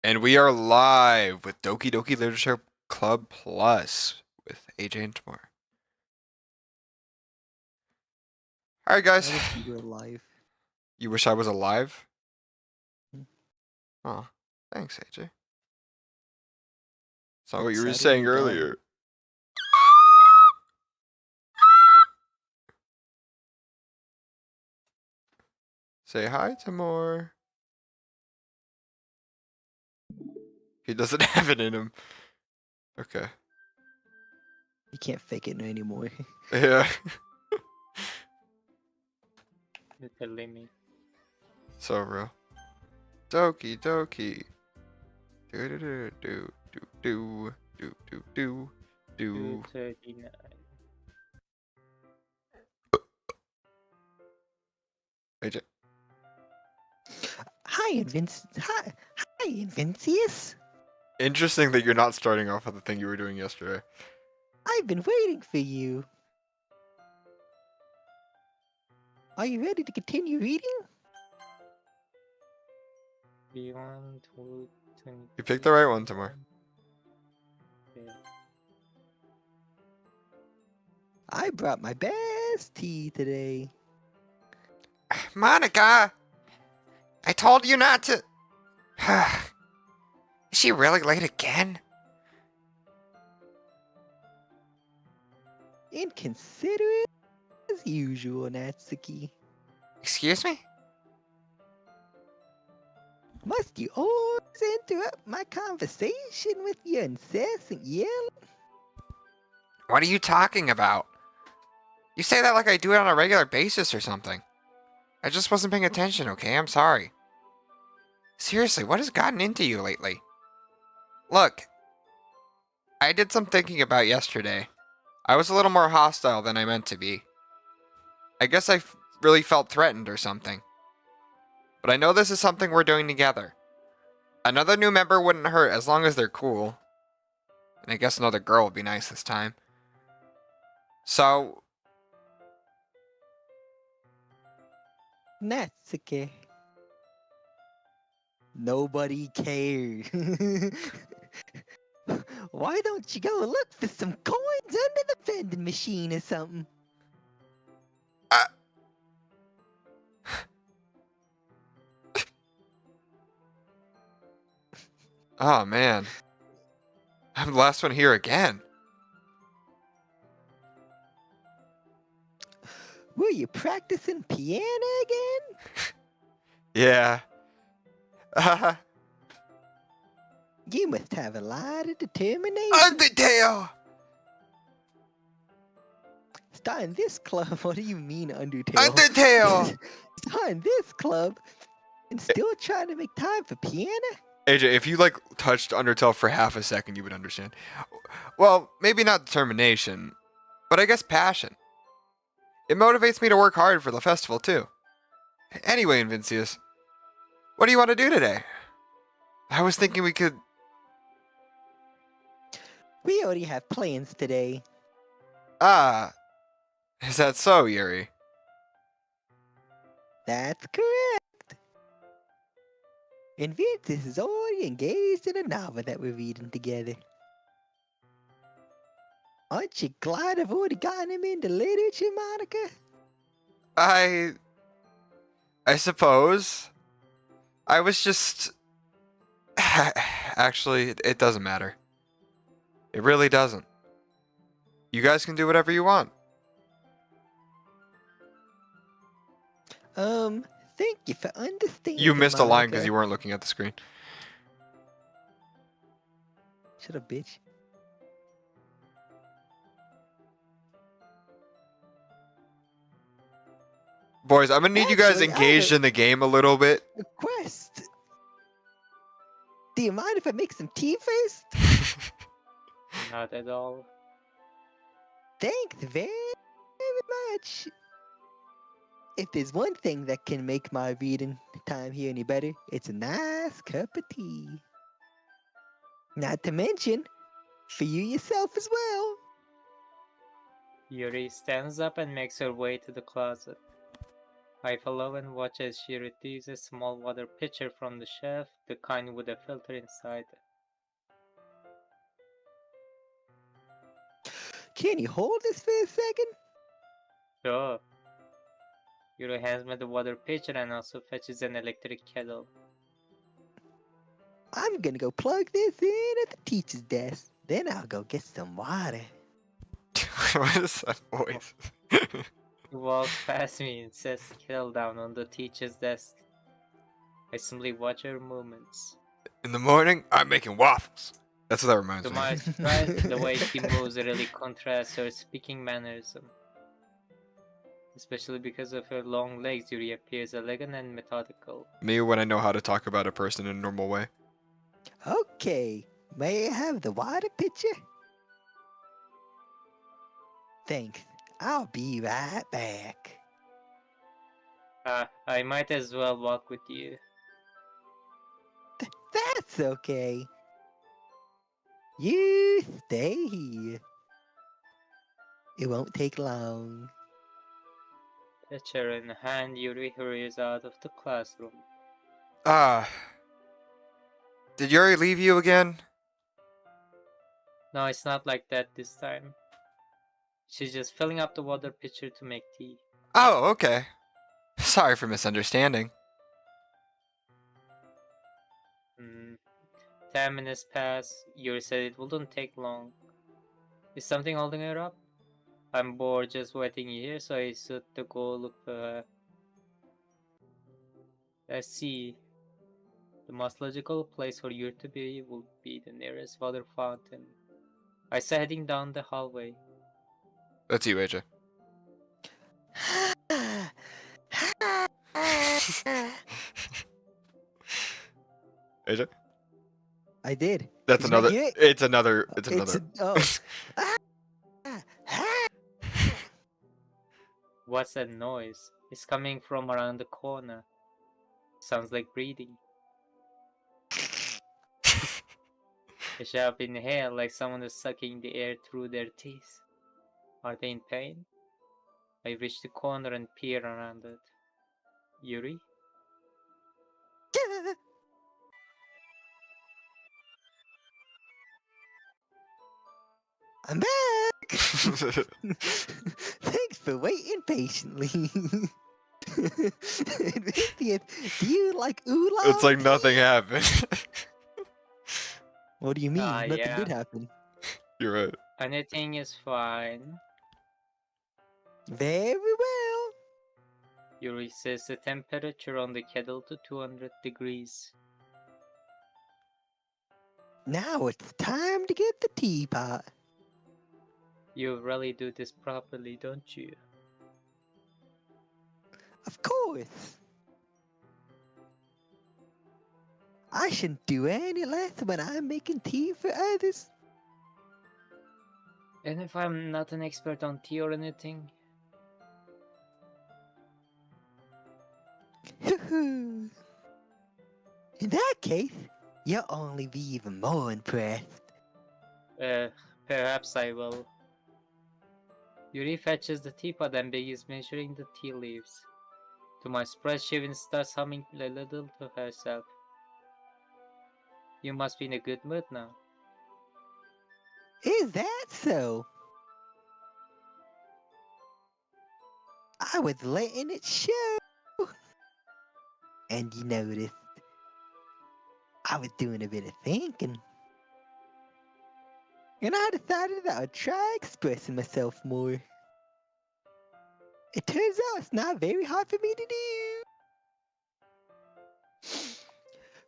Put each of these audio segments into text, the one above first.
And we are live with Doki Doki Literature Club Plus with AJ and Timor. Alright, I guys. wish you were alive. You wish I was alive? Hmm. Oh, thanks, AJ. That's not what But you were sadly, saying you're dying. earlier. Say hi, Timor. He doesn't have it in him. Okay. You can't fake it anymore. Yeah. You're telling me. So real. Doki Doki. Do do do do do do do do do. 239. AJ. Hi, Invincius. Interesting that you're not starting off with the thing you were doing yesterday. I've been waiting for you. Are you ready to continue reading? B1, 2, 20. You picked the right one, Timor. Yeah. I brought my best tea today. Monica! I told you not to. Is she really late again? Inconsiderate as usual, Natsuki. Excuse me? Must you always interrupt my conversation with your incessant yelling? What are you talking about? You say that like I do it on a regular basis or something. I just wasn't paying attention, okay? I'm sorry. Seriously, what has gotten into you lately? Look, I did some thinking about yesterday. I was a little more hostile than I meant to be. I guess I really felt threatened or something. But I know this is something we're doing together. Another new member wouldn't hurt as long as they're cool. And I guess another girl would be nice this time. So, Natsuki. Nobody cares. Why don't you go look for some coins under the vending machine or something? oh man. I'm the last one here again. Were you practicing piano again? Yeah. You must have a lot of determination. Undertale! Starting this club? What do you mean, Undertale? Undertale! Starting this club and still trying to make time for piano? AJ, if you like touched Undertale for half a second, you would understand. Well, maybe not determination, but I guess passion. It motivates me to work hard for the festival too. Anyway, Invincius, what do you want to do today? I was thinking we could. We already have plans today. Ah, is that so, Yuri? That's correct. And Vince is already engaged in a novel that we're reading together. Aren't you glad I've already gotten him into literature, Monica? I suppose. I was just. Actually, it doesn't matter. It really doesn't. You guys can do whatever you want. Thank you for understanding. You missed a line because Monica. you weren't looking at the screen. Shut up, bitch. Boys, I'm gonna need you guys Actually, I engaged have in the game a little bit. a request. Do you mind if I make some tea first? Not at all. Thanks very much. If there's one thing that can make my reading time here any better, it's a nice cup of tea. Not to mention, for you yourself as well. Yuri stands up and makes her way to the closet. I follow and watch as she retrieves a small water pitcher from the shelf, the kind with a filter inside. Can you hold this for a second? Sure. Yuri hands me the water pitcher and also fetches an electric kettle. I'm gonna go plug this in at the teacher's desk. Then I'll go get some water. What is that voice? He walks past me and sets the kettle down on the teacher's desk. I simply watch her movements. In the morning, I'm making waffles. That's what that reminds To me. my surprise, the way she moves really contrasts her speaking mannerism. Especially because of her long legs, Yuri appears elegant and methodical. Me when I know how to talk about a person in a normal way. Okay, may I have the water pitcher? Thanks. I'll be right back. I might as well walk with you. That's okay. You stay here. It won't take long. Pitcher in hand, Yuri hurries out of the classroom. Did Yuri leave you again? No, it's not like that this time. She's just filling up the water pitcher to make tea. Oh, okay. Sorry for misunderstanding. 10 minutes pass. Yuri said it wouldn't take long. Is something holding her up? I'm bored just waiting here, so I said to go look for her. Let's see. The most logical place for Yuri to be would be the nearest water fountain. I said heading down the hallway. That's you, AJ. AJ? I did. That's Did you not another. hear it? It's another. It's another. What's that noise? It's coming from around the corner. Sounds like breathing. A sharp inhale, like someone is sucking the air through their teeth. Are they in pain? I reach the corner and peer around it. Yuri? I'm back. Thanks for waiting patiently. Vivian, do you like oolong? It's like nothing happened. What do you mean? Nothing Yeah. did happen. You're right. Anything is fine. Very well. Yuri sets the temperature on the kettle to 200 degrees. Now it's time to get the teapot. You really do this properly, don't you? Of course. I shouldn't do any less when I'm making tea for others. And if I'm not an expert on tea or anything? In that case, you'll only be even more impressed. Perhaps I will. Yuri fetches the teapot and begins measuring the tea leaves. To my surprise, she even starts humming a little to herself. You must be in a good mood now. Is that so? I was letting it show. And you noticed, I was doing a bit of thinking. And I decided that I'd try expressing myself more. It turns out it's not very hard for me to do.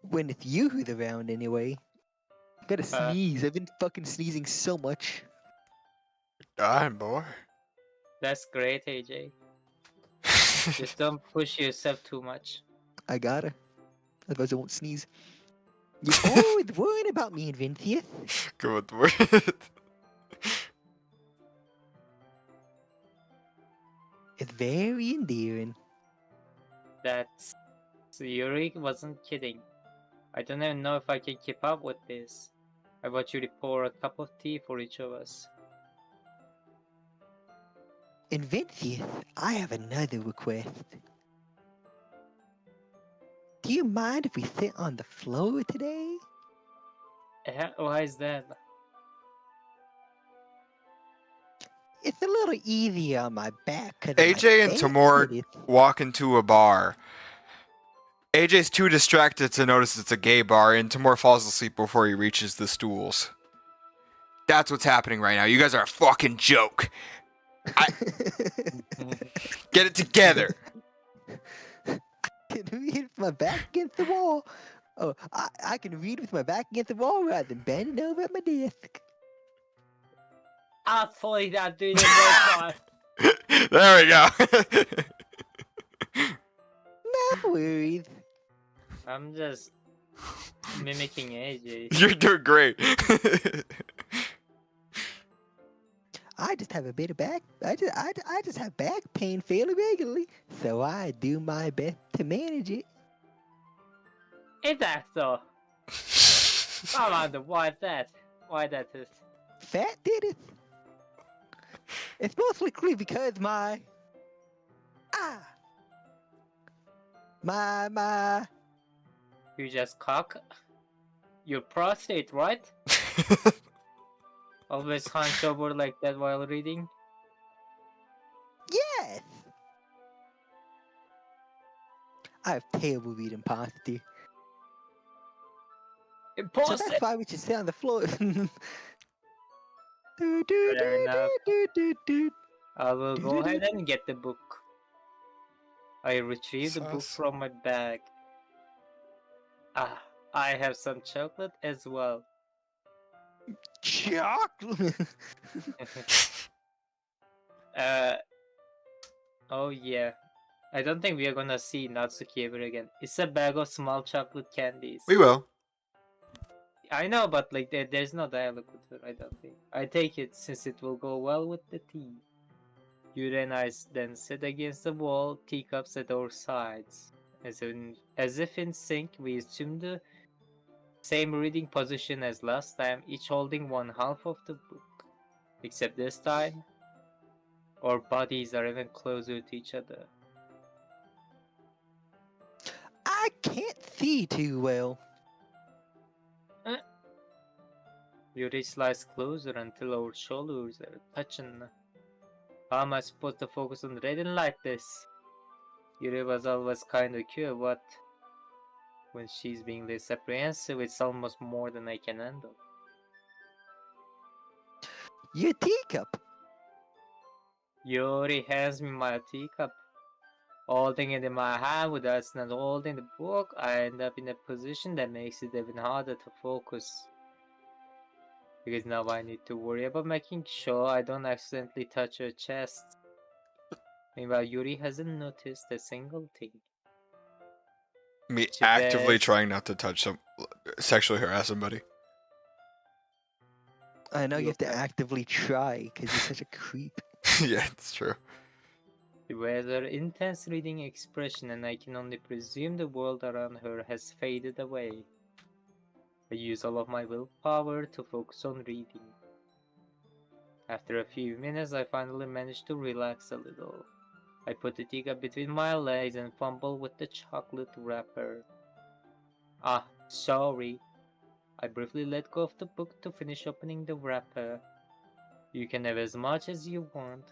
When it's you who's around anyway. Gotta sneeze. I've been fucking sneezing so much. Dying, boy. That's great, AJ. Just don't push yourself too much. I gotta. Otherwise I won't sneeze. You're always worrying about me, Vincius. Go with the word. It's very endearing. That's... Yuri wasn't kidding. I don't even know if I can keep up with this. I want you to pour a cup of tea for each of us. And Vincius, I have another request. Do you mind if we sit on the floor today? Why is that? It's a little easier on my back. 'Cause of my AJ and Timor bandit. walk into a bar. AJ's too distracted to notice it's a gay bar, and Timor falls asleep before he reaches the stools. That's what's happening right now. You guys are a fucking joke. Get it together. I can read with my back against the wall. Oh, I can read with my back against the wall rather than bending over at my desk. I thought that dude in the There we go. No worries. I'm just mimicking AJ. You're doing great. I just have a bit of back. I just have back pain fairly regularly, so I do my best to manage it. Is that so? I wonder why is that? Why that is? Fat did it. It's most likely because my You just cock your prostate, right? Always hunch over like that while reading. yes. I have terrible reading posture. So Impossible. that's why we should sit on the floor. Fair enough. Do. I will go ahead and get the book. I retrieve the book Sus. from my bag. Ah, I have some chocolate as well. Chocolate. Oh yeah. I don't think we are gonna see Natsuki ever again. It's a bag of small chocolate candies. We will. I know, but like there's no dialogue with her, I don't think. I take it since it will go well with the tea. You and I then sit against the wall, teacups at our sides. As if in sync, we assume the same reading position as last time, each holding one half of the book. Except this time, our bodies are even closer to each other. I can't see too well. Yuri slides closer until our shoulders are touching. How am I supposed to focus on reading like this? Yuri was always kind of cute, but when she's being less apprehensive, it's almost more than I can handle. Your teacup. Yuri hands me my teacup. Holding it in my hand without not holding the book, I end up in a position that makes it even harder to focus. Because now I need to worry about making sure I don't accidentally touch her chest. Meanwhile, Yuri hasn't noticed a single thing. Me She actively begs- trying not to touch sexually harass somebody. I know you have to Okay. actively try because you're such a creep. Yeah, it's true. She wears her intense reading expression, and I can only presume the world around her has faded away. I use all of my willpower to focus on reading. After a few minutes, I finally manage to relax a little. I put the teacup between my legs and fumble with the chocolate wrapper. Ah, sorry. I briefly let go of the book to finish opening the wrapper. You can have as much as you want.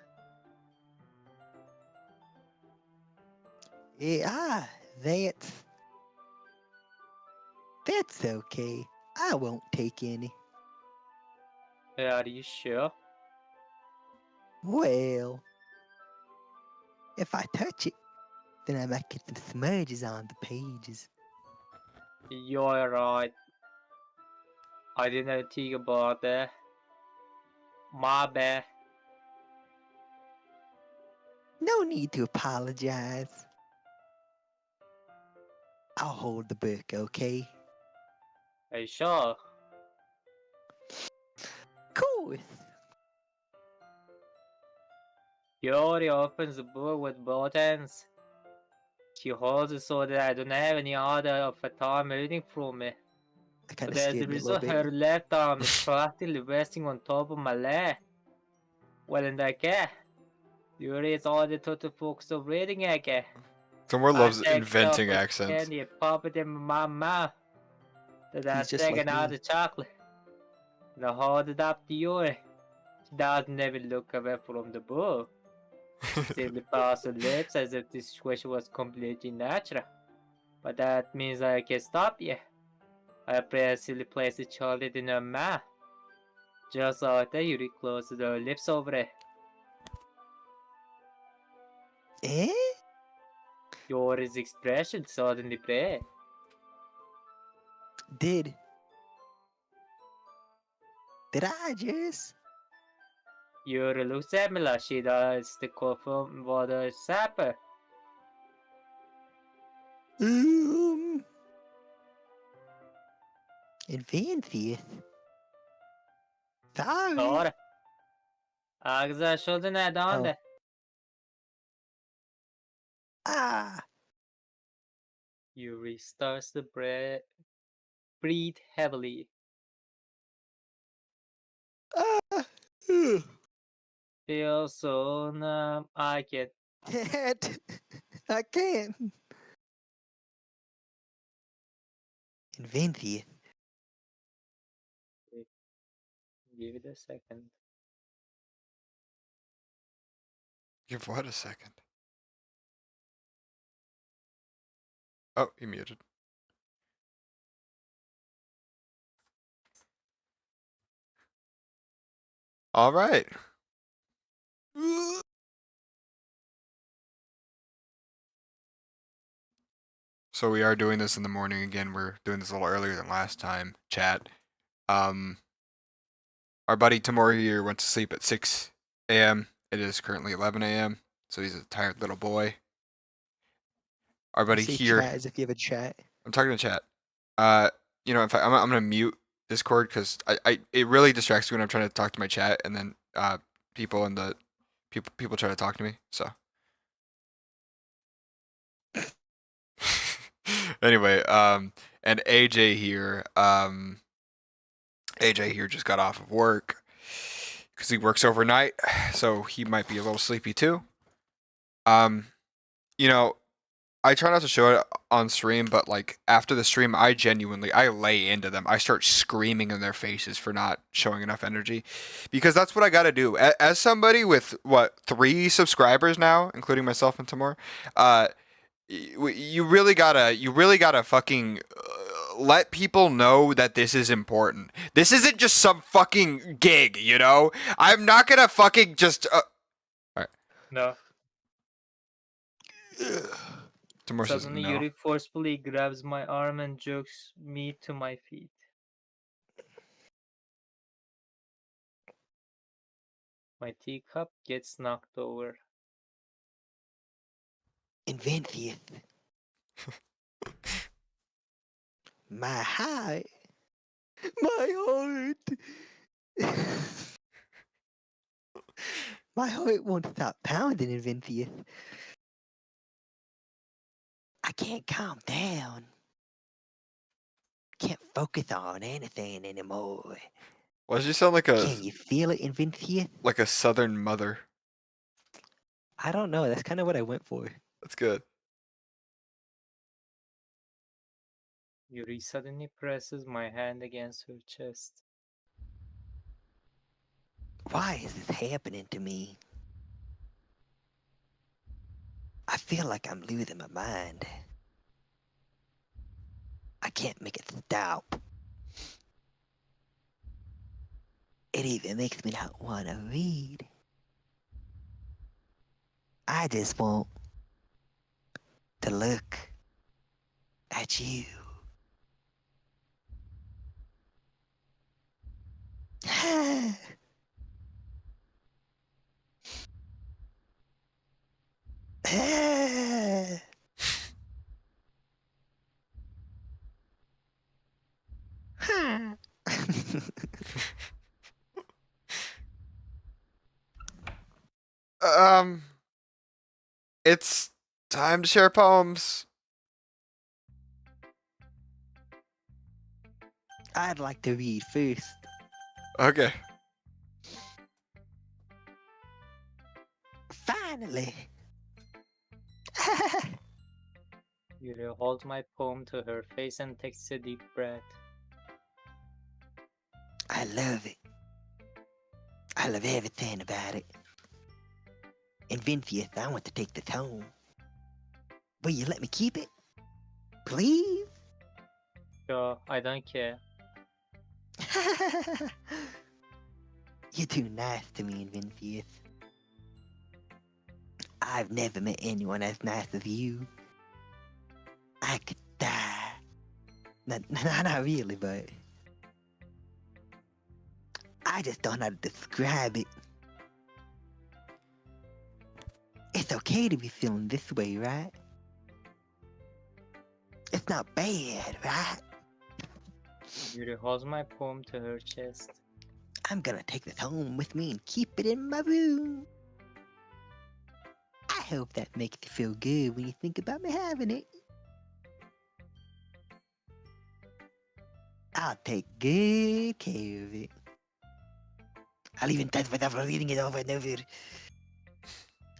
That's okay. I won't take any. Are you sure? Well, if I touch it, then I might get some smudges on the pages. You're right. I didn't think about that. My bad. No need to apologize. I'll hold the book, okay? Are you sure? Course. Yuri opens the book with both hands. She holds it so that I don't have any other of a time reading from it. I kind But of as a scared me a little result, bit. her left arm is practically resting on top of my leg. Well, in that case, Yuri is ordered to focus on reading again. Timor I loves take inventing chocolate accents. candy and pop it in my mouth. Then I He's just take like another me. chocolate. And I hold it up to Yuri. She doesn't even look away from the book. She simply passes her lips as if this situation was completely natural. But that means I can stop you. I precisely place the chocolate in her mouth. Just like that, Yuri closes her lips over it. Eh? Yuri's expression suddenly breaks. Did I just? Yuri looks at me like she does the coffee water supper. Inventith. Sorry. Doğru. Ağzı açıldı ne döndü? Ah. Yuri starts to breathe heavily. Ah. Feels so numb. I can. Can't. I can't. Inventith. Give it a second. Give what a second. Oh, you muted. All right. So we are doing this in the morning again. We're doing this a little earlier than last time. Chat. Our buddy Timor here went to sleep at 6 a.m. It is currently 11 a.m. So he's a tired little boy. Our buddy Say here. chat as if you have a chat. I'm talking to chat. You know, in fact, I'm gonna mute Discord because it really distracts me when I'm trying to talk to my chat, and then people in the people try to talk to me. So anyway, and AJ here, just got off of work because he works overnight, so he might be a little sleepy too. You know, I try not to show it on stream, but like after the stream, I lay into them. I start screaming in their faces for not showing enough energy, because that's what I got to do. As somebody with 3 subscribers now, including myself and Timor, you really gotta fucking let people know that this is important. This isn't just some fucking gig, you know. I'm not gonna fucking just. No. Timor says Suddenly, no. Yuri forcefully grabs my arm and jerks me to my feet. My teacup gets knocked over. Inventith. My heart. My heart. My heart won't stop pounding, Inventith. I can't calm down. Can't focus on anything anymore. Why does she sound like Can you feel it, Inventith? a southern mother? I don't know. That's kind of what I went for. That's good. Yuri suddenly presses my hand against her chest. Why is this happening to me? I feel like I'm losing my mind. I can't make it stop. It even makes me not want to read. I just want to look at you. It's time to share poems. I'd like to read first. Okay. Finally. Yuri holds my poem to her face and takes a deep breath. I love it. I love everything about it. And Vincius, I want to take this home. Will you let me keep it? Please? Sure, I don't care. You're too nice to me, Vincius. I've never met anyone as nice as you. I could die. Not really, but I just don't know how to describe it. It's okay to be feeling this way, right? It's not bad, right? Yuri holds my poem to her chest. I'm gonna take this home with me and keep it in my room. I hope that makes you feel good when you think about me having it. I'll take good care of it. I'll even touch myself for reading it over and over.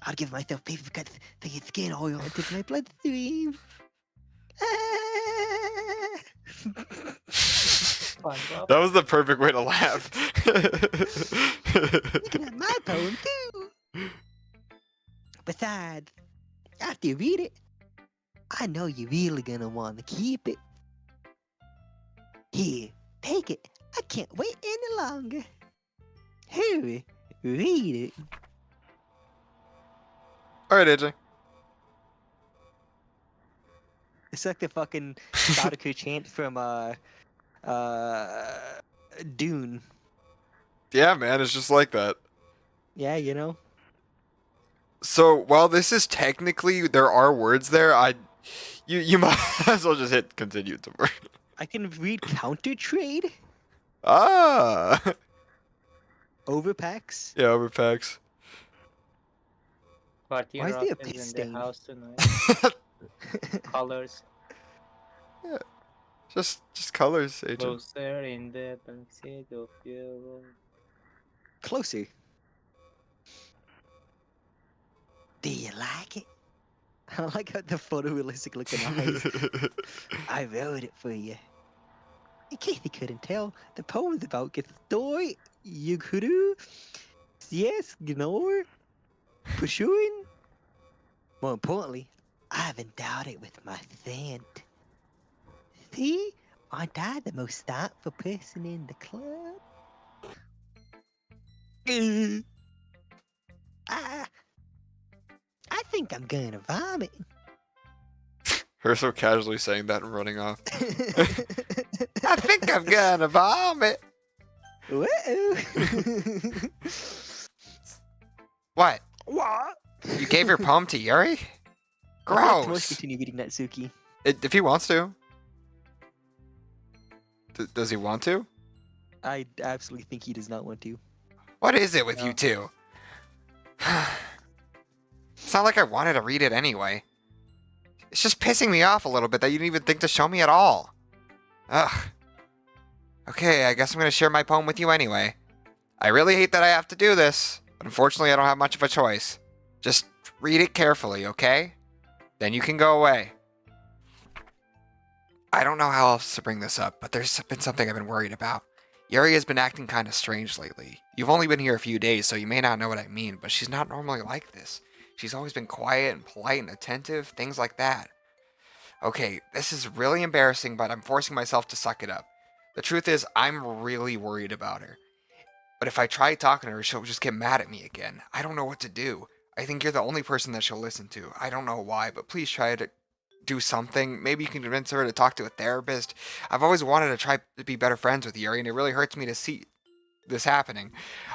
I'll give myself paper cuts to get skin oil into my bloodstream. SpongeBob? That was the perfect way to laugh. You can have my poem too. Besides, after you read it, I know you're really gonna want to keep it. Here, take it. I can't wait any longer. Hurry, read it. All right, AJ. It's like the fucking Sudoku chant from Dune. Yeah, man, it's just like that. Yeah, you know. So while this is technically there are words there, you might as well just hit continue to work. I can read counter trade, Ah, overpacks. yeah, overpacks. Party Why is rock there a is piss in stain? the house tonight. Colors just colors, AJ. closer in the backseat of your room. Closer. Do you like it? I like how the photorealistic looking eyes. I wrote it for you. In case you couldn't tell, the poem's about Gestoy, Yuguru, yes, Gnor, pursuing. More importantly, I've endowed it with my scent. See? Aren't I the most thoughtful person in the club? I, I think I'm gonna vomit. Her so casually saying that and running off. I think I'm gonna vomit. Whoa. What? What? You gave your poem to Yuri? I'd like Tomoshi Gross. continue reading Natsuki. If he wants to. Does he want to? I absolutely think he does not want to. What is it with you No. two? It's not like I wanted to read it anyway. It's just pissing me off a little bit that you didn't even think to show me at all. Ugh. Okay, I guess I'm gonna share my poem with you anyway. I really hate that I have to do this, but unfortunately I don't have much of a choice. Just read it carefully, okay? Then you can go away. I don't know how else to bring this up, but there's been something I've been worried about. Yuri has been acting kind of strange lately. You've only been here a few days, so you may not know what I mean, but she's not normally like this. She's always been quiet and polite and attentive, things like that. Okay, this is really embarrassing, but I'm forcing myself to suck it up. The truth is, I'm really worried about her. But if I try talking to her, she'll just get mad at me again. I don't know what to do. I think you're the only person that she'll listen to. I don't know why, but please try to do something. Maybe you can convince her to talk to a therapist. I've always wanted to try to be better friends with Yuri, and it really hurts me to see this happening.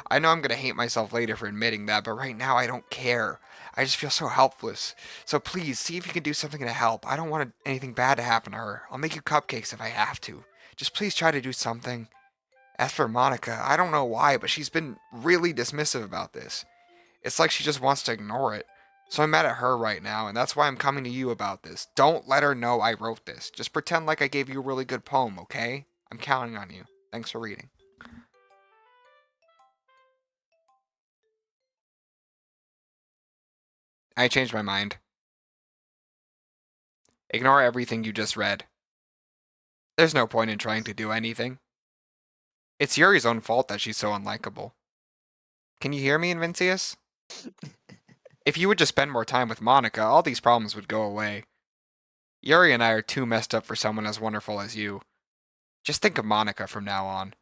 I know I'm going to hate myself later for admitting that, but right now I don't care. I just feel so helpless. So please, see if you can do something to help. I don't want anything bad to happen to her. I'll make you cupcakes if I have to. Just please try to do something. As for Monica, I don't know why, but she's been really dismissive about this. It's like she just wants to ignore it. So I'm mad at her right now, and that's why I'm coming to you about this. Don't let her know I wrote this. Just pretend like I gave you a really good poem, okay? I'm counting on you. Thanks for reading. I changed my mind. Ignore everything you just read. There's no point in trying to do anything. It's Yuri's own fault that she's so unlikable. Can you hear me, Invincius? If you would just spend more time with Monica, all these problems would go away. Yuri and I are too messed up for someone as wonderful as you. Just think of Monica from now on.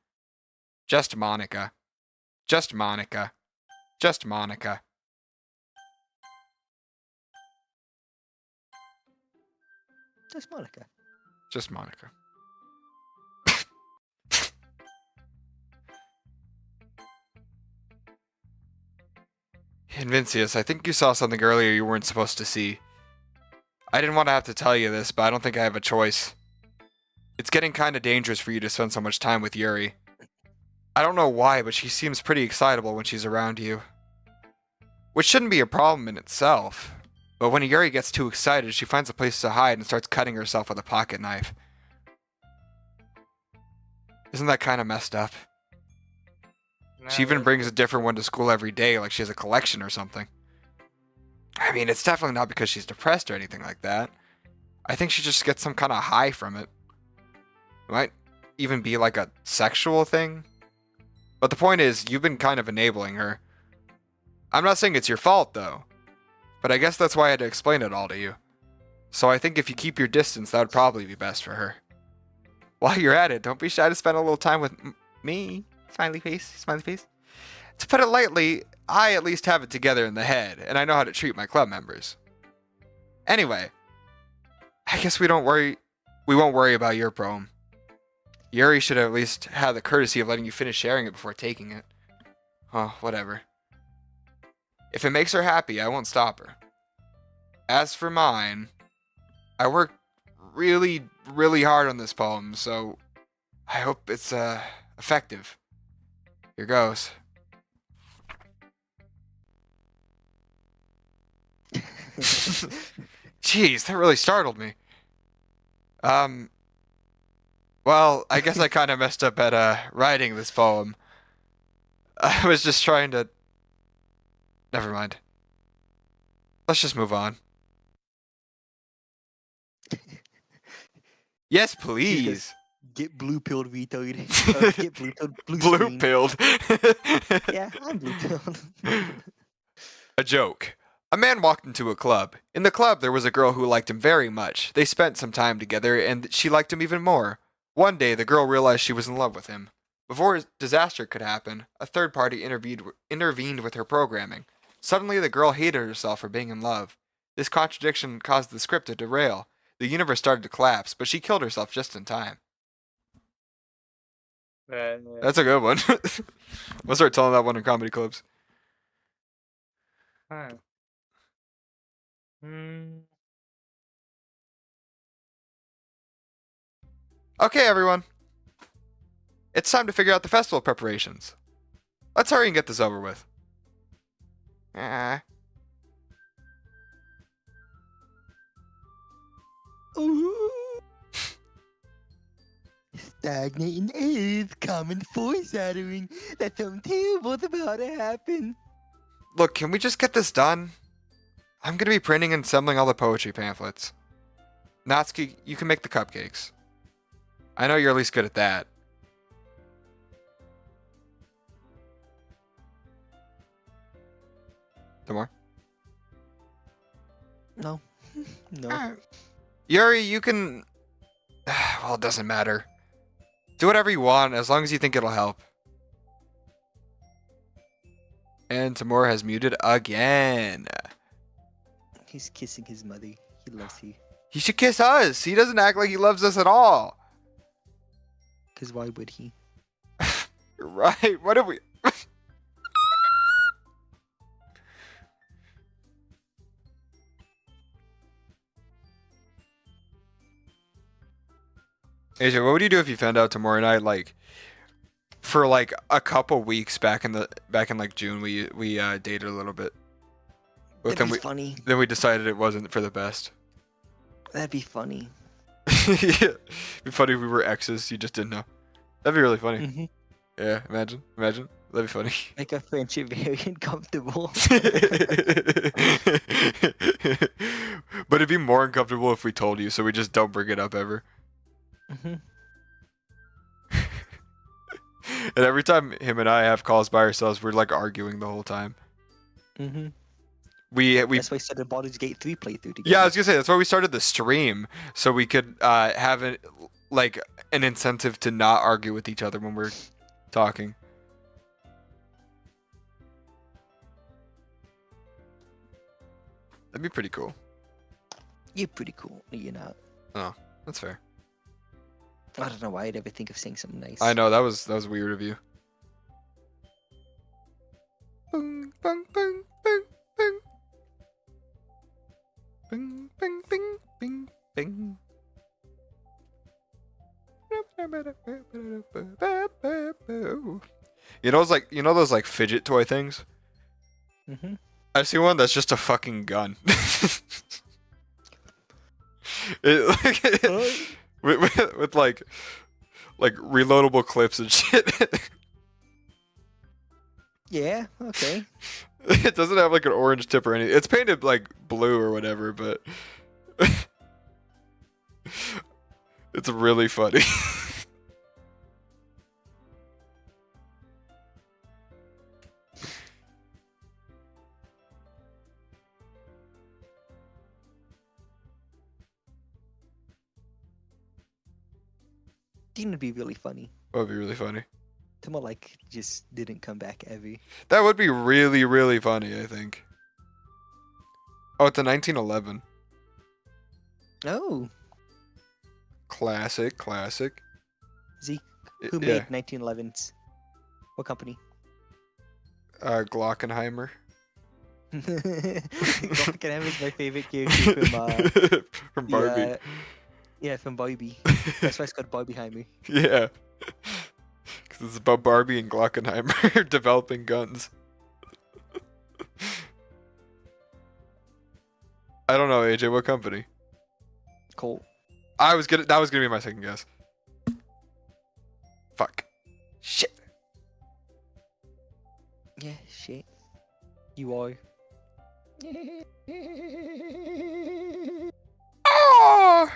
Just Monica. Just Monica. Just Monica. Just Monica. Just Monica. Invincius, I think you saw something earlier you weren't supposed to see. I didn't want to have to tell you this, but I don't think I have a choice. It's getting kind of dangerous for you to spend so much time with Yuri. I don't know why, but she seems pretty excitable when she's around you. Which shouldn't be a problem in itself. But when Yuri gets too excited, she finds a place to hide and starts cutting herself with a pocket knife. Isn't that kind of messed up? She even brings a different one to school every day, like she has a collection or something. I mean, it's definitely not because she's depressed or anything like that. I think she just gets some kind of high from it. It might even be like a sexual thing. But the point is, you've been kind of enabling her. I'm not saying it's your fault, though. But I guess that's why I had to explain it all to you. So I think if you keep your distance, that would probably be best for her. While you're at it, don't be shy to spend a little time with me. Smiley face, smiley face. To put it lightly, I at least have it together in the head, and I know how to treat my club members. Anyway, I guess we won't worry about your poem. Yuri should at least have the courtesy of letting you finish sharing it before taking it. Oh, whatever. If it makes her happy, I won't stop her. As for mine, I worked really, really hard on this poem, so I hope it's effective. Here goes. Jeez, that really startled me. Well, I guess I kind of messed up at writing this poem. I was just trying to... Never mind. Let's just move on. Yes, please. Get blue-pilled, retard. Get blue-pilled, blue screen. Blue-pilled. Yeah, I'm blue-pilled. A joke. A man walked into a club. In the club, there was a girl who liked him very much. They spent some time together, and she liked him even more. One day, the girl realized she was in love with him. Before disaster could happen, a third party intervened with her programming. Suddenly, the girl hated herself for being in love. This contradiction caused the script to derail. The universe started to collapse, but she killed herself just in time. That's a good one. We'll start telling that one in comedy clubs. Huh. Okay, everyone. It's time to figure out the festival preparations. Let's hurry and get this over with. Ooh. Stagnating Earth, common foreshadowing that something terrible's about to happen. Look, can we just get this done? I'm gonna be printing and assembling all the poetry pamphlets. Natsuki, you can make the cupcakes. I know you're at least good at that. Timor? No. No. Yuri, you can... Well, it doesn't matter. Do whatever you want, as long as you think it'll help. And Timor has muted again. He's kissing his mother. He loves you. He should kiss us. He doesn't act like he loves us at all. Because why would he? You're right. What have we... AJ, what would you do if you found out tomorrow night, like, for like a couple weeks back in like June, we dated a little bit, but That'd be funny. then we decided it wasn't for the best. That'd be funny. Yeah, it'd be funny if we were exes. You just didn't know. That'd be really funny. Mm-hmm. Yeah, imagine. That'd be funny. Make our friendship very uncomfortable. But it'd be more uncomfortable if we told you, so we just don't bring it up ever. hmm And every time him and I have calls by ourselves, we're like arguing the whole time. hmm We That's why I started Baldur's Gate 3 playthrough together. Yeah, I was gonna say that's why we started the stream, so we could have an incentive to not argue with each other when we're talking. That'd be pretty cool. You're pretty cool. You're not. Oh, that's fair. I don't know why I'd ever think of saying something nice. I know that was weird of you. Bing, bing, bing, bing, bing. Bing, bing, bing, bing, bing. You know those like fidget toy things? hmm I see one that's just a fucking gun. It, with like reloadable clips and shit. Yeah, okay. It doesn't have like an orange tip or anything. It's painted like blue or whatever, but it's really funny. I think it'd be really funny. That would be really funny. Timor like just didn't come back ever. That would be really, really funny, I think. Oh, it's a 1911. Oh, Classic, classic. Zeke, I- who yeah. made 1911s? What company? Glockenheimer. Glockenheimer is my favorite character from From Barbie. yeah, from Barbie. That's why it's called Barbieheimer. Yeah. Because it's about Barbie and Glockenheimer developing guns. I don't know, AJ, what company? Cool. That was gonna be my second guess. Fuck. Shit. Yeah, shit. You are. Oh!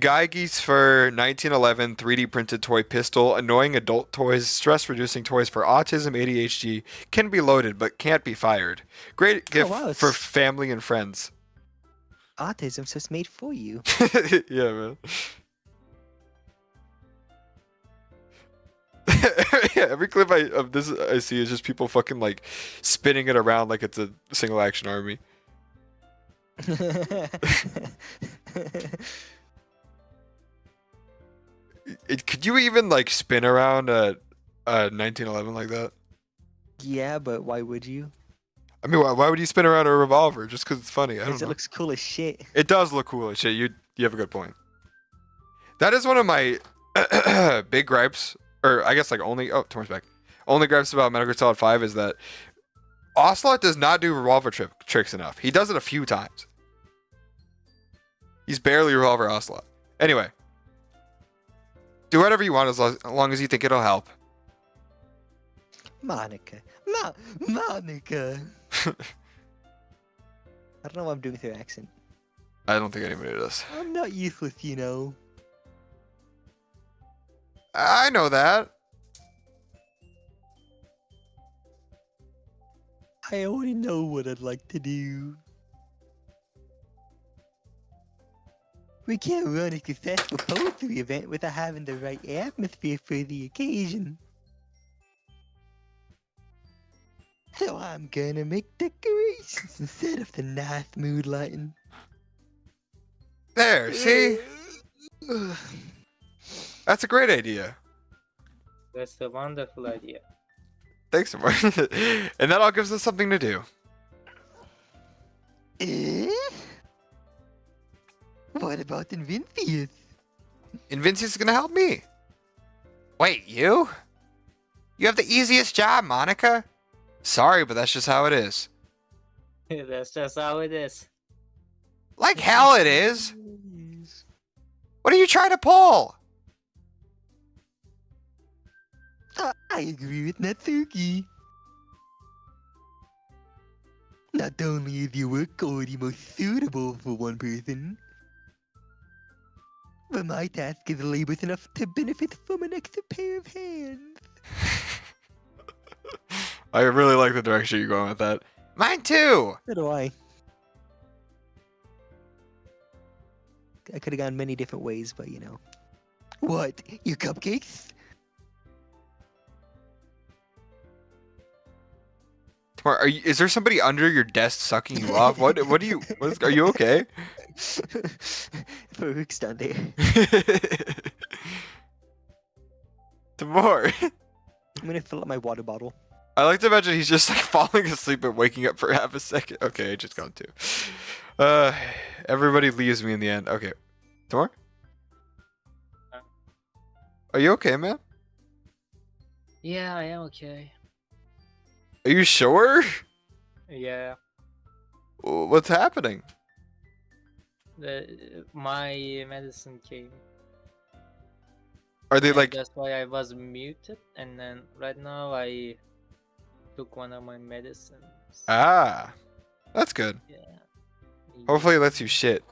Geigy's for 1911 3D printed toy pistol, annoying adult toys, stress reducing toys for autism, ADHD, can be loaded but can't be fired. Great gift wow, for it's- family and friends. Autism, so it's made for you. Yeah, man. Yeah, every clip of this I see is just people fucking like spinning it around like it's a single action army. Could you even like spin around a 1911 like that? Yeah, but why would you? I mean, why would you spin around a revolver? Just because it's funny? I don't Because it know. looks cool as shit. It does look cool as shit. You have a good point. That is one of my big gripes, or I guess like Timor's back. Only gripes about Metal Gear Solid 5 is that Ocelot does not do revolver tricks enough. He does it a few times. He's barely Revolver Ocelot. Anyway, do whatever you want as long as you think it'll help. Monica. Monica. I don't know what I'm doing with her accent. I don't think anybody does. I'm not useless, you know. I know that. I already know what I'd like to do. We can't run a successful poetry event without having the right atmosphere for the occasion. So I'm gonna make decorations instead of the nice mood lighting. There, see? That's a great idea. That's a wonderful idea. Thanks, Timor. And that all gives us something to do. What about Invincius? Invincius is gonna help me. Wait, you? You have the easiest job, Monica. Sorry, but that's just how it is. That's just how it is. Like hell it is. What are you trying to pull? I I agree with Natsuki. Not only is your work already most suitable for one person, but my task is laborious enough to benefit from an extra pair of hands. I really like the direction you're going with that. Mine too. So do I. I could have gone many different ways, but you know. What? Your cupcakes? Tamar, is there somebody under your desk sucking you off? What do you? Are you okay? Farouk's down there. Tamar. I'm gonna fill up my water bottle. I like to imagine he's just like falling asleep and waking up for half a second. Okay, I just gone too. Everybody leaves me in the end. Okay, Tamar, are you okay, man? Yeah, I am okay. Are you sure? Yeah, What's happening? my medicine came. Are they And like? that's why I was muted, and then right now I took one of my medicines. Ah, that's good. Yeah. Hopefully, it lets you shit.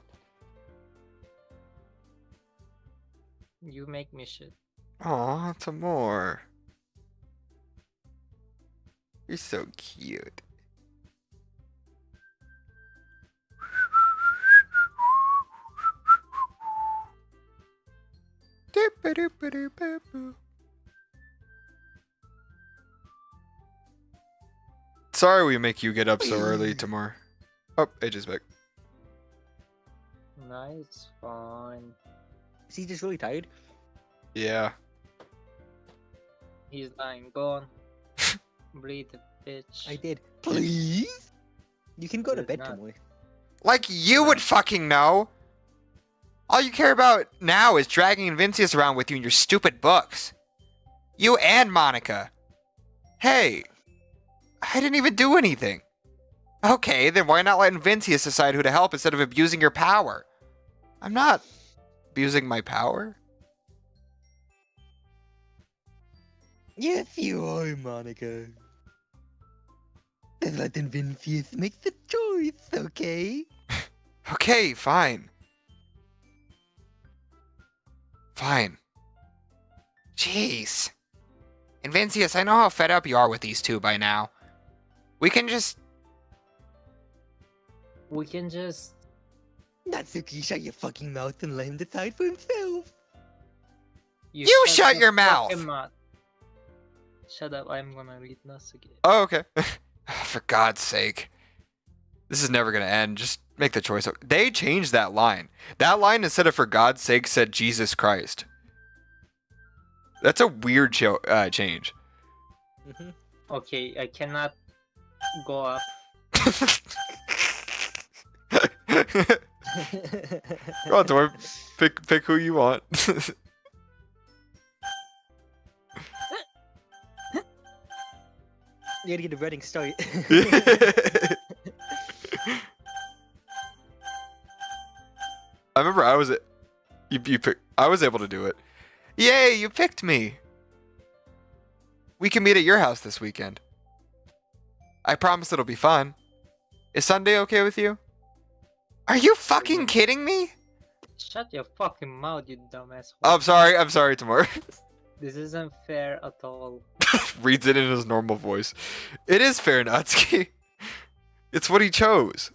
You make me shit. Aw, Tamar. You're so cute. Doop-a-doop-a-doop-a-boo. Sorry we make you get up so early, Tamar. Oh, AJ's back. Nice, fine. Is he just really tired? Yeah. He's dying. Go on. Breathe, bitch. I did. Please? You can go to Did bed, not. Tomoe. Like you would fucking know. All you care about now is dragging Vincius around with you in your stupid books. You and Monica. Hey, I didn't even do anything. Okay, then why not let Vincius decide who to help instead of abusing your power? I'm not abusing my power. Yes, you are, Monica. Then let Vincius make the choice, okay? Okay, fine. Fine. Jeez. And Vincius, I know how fed up you are with these two by now. We can just... Natsuki, shut your fucking mouth and let him decide for himself. You shut your fucking mouth! Shut up, I'm gonna read Natsuki. Oh, okay. For God's sake. This is never going to end. Just make the choice. They changed that line. That line, instead of for God's sake, said Jesus Christ. That's a weird change. Okay, I cannot go up. Go on, Tor. Pick who you want. You gotta get a running start. I remember I was I was able to do it. Yay, you picked me. We can meet at your house this weekend. I promise it'll be fun. Is Sunday okay with you? Are you fucking kidding me? Shut your fucking mouth, you dumbass. Oh, I'm sorry, Timur. This isn't fair at all. Reads it in his normal voice. It is fair, Natsuki. It's what he chose.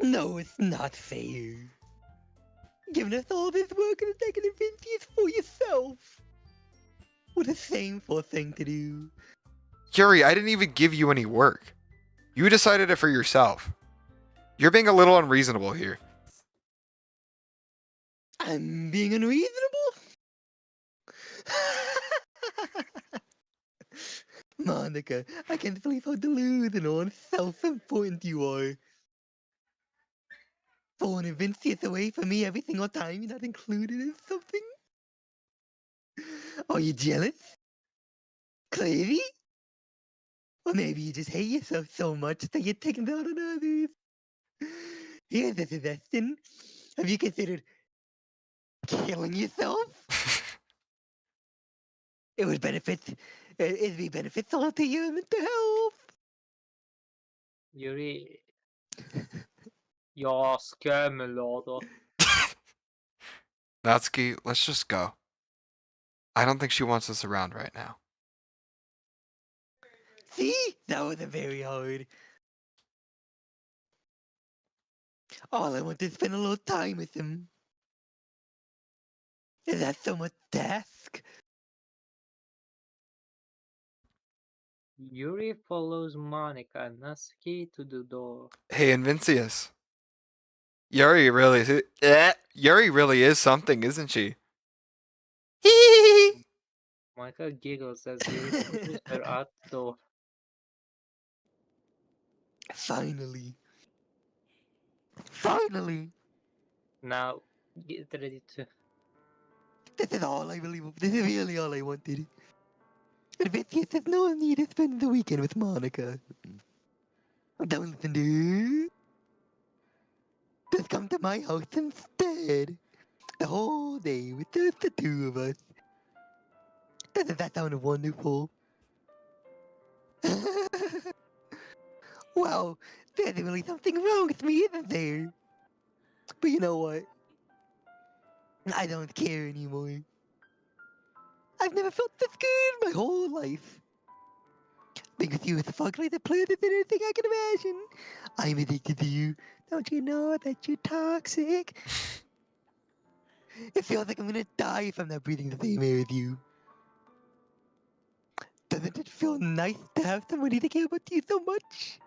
No, it's not fair. Giving us all this work and taking Vincius for yourself. What a shameful thing to do. Yuri, I didn't even give you any work. You decided it for yourself. You're being a little unreasonable here. I'm being unreasonable? Monica, I can't believe how delusional and self-important you are. Pulling Vincius away from me every single time you're not included in something? Are you jealous? Crazy? Or maybe you just hate yourself so much that you're taking it out on others. Here's a suggestion. Have you considered killing yourself? It would benefit. It'd be beneficial to your mental health. Yuri, jag skämmelåda. Natsuki, let's just go. I don't think she wants us around right now. See, that wasn't very hard. All I want is spend a little time with him. Is that so much to ask? Yuri follows Monica and Natsuki to the door. Hey, Invincius. Yuri really is something, isn't she? Monica giggles as Yuri pushes her out the door. Finally. Finally. Now, get ready to... This is all I really. This is really all I wanted. Adventure says no need to spend the weekend with Monica. Don't listen to her. Just come to my house instead. The whole day with just the two of us. Doesn't that sound wonderful? Well, there's really something wrong with me, isn't there? But you know what? I don't care anymore. I've never felt this good in my whole life. Because you is the fuck like the planet than anything I can imagine. I'm addicted to you. Don't you know that you're toxic? It feels like I'm gonna die if I'm not breathing the same air with you. Doesn't it feel nice to have somebody to care about you so much?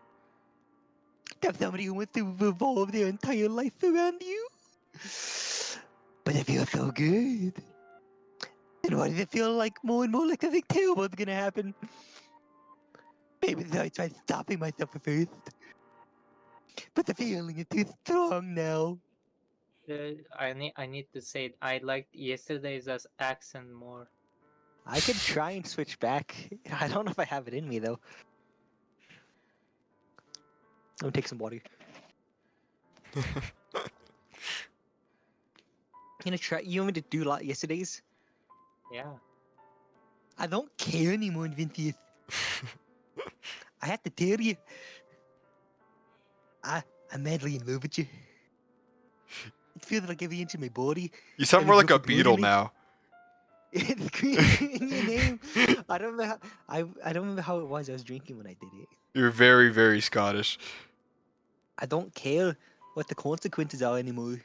To have somebody who wants to revolve their entire life around you? But it feels so good. And why does it feel like more and more like something terrible is gonna happen? Maybe I tried stopping myself at first. But the feeling is too strong now. I need to say it. I liked yesterday's accent more. I could try and switch back. I don't know if I have it in me though. I'm gonna take some water. You want me to do like yesterday's? Yeah. I don't care anymore, Vincius. I have to tell you. I'm madly in love with you. It feels like every inch of my body. You sound every more like drop a of blood in beetle me. now. It's screaming in your name. I don't remember how I don't remember how it was I was drinking when I did it. You're very, very Scottish. I don't care what the consequences are anymore.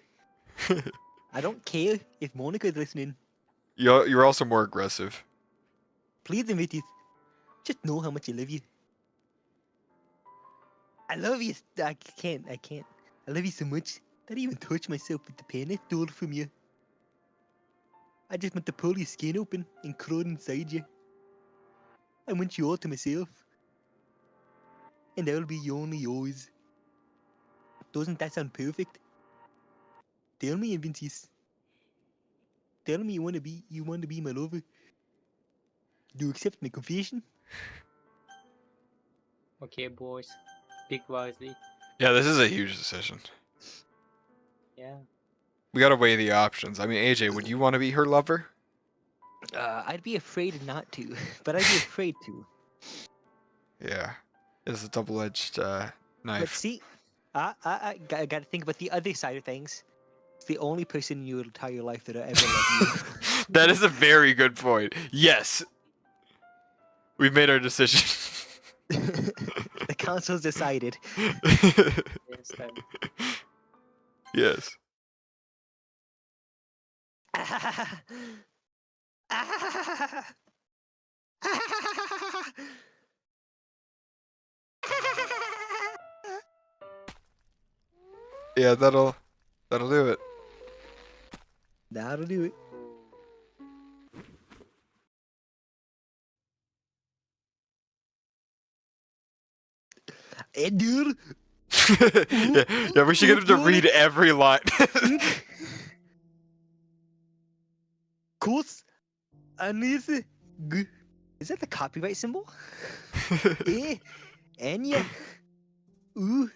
I don't care if Monica's listening. You're also more aggressive. Please, Vincius, just know how much I love you. I love you. I can't. I love you so much that I even touch myself with the pen I stole from you. I just want to pull your skin open and crawl inside you. I want you all to myself. And I'll be only yours. Doesn't that sound perfect? Tell me, Vincius. Tell me you want to be my lover. Do you accept my confession? Okay, boys. Pick wisely. Yeah, this is a huge decision. Yeah. We gotta weigh the options. I mean, AJ, would you want to be her lover? I'd be afraid not to, but I'd be afraid to. Yeah. It's a double-edged But knife. see, I gotta think about the other side of things. It's the only person in your entire life that I ever love That is a very good point. Yes. We've made our decision. you. The council's decided. Yes, then. Yes. Yeah, that'll do it. That'll do it. Hey, dude. Yeah, we should get him to read every line. Kus. Anise. G. Is that the copyright symbol? Enya. Ooh.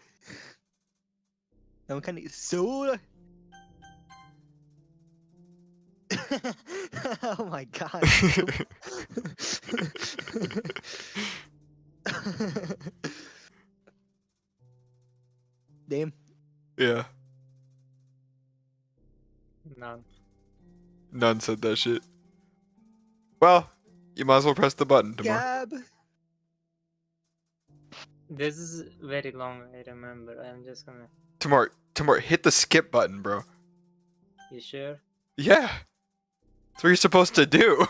I'm kind of soda. Oh my god. Damn. Yeah. None. None said that shit. Well, you might as well press the button tomorrow. Gab. This is very long, I remember. I'm just gonna. Tomorrow, hit the skip button, bro. You sure? Yeah. That's what you're supposed to do.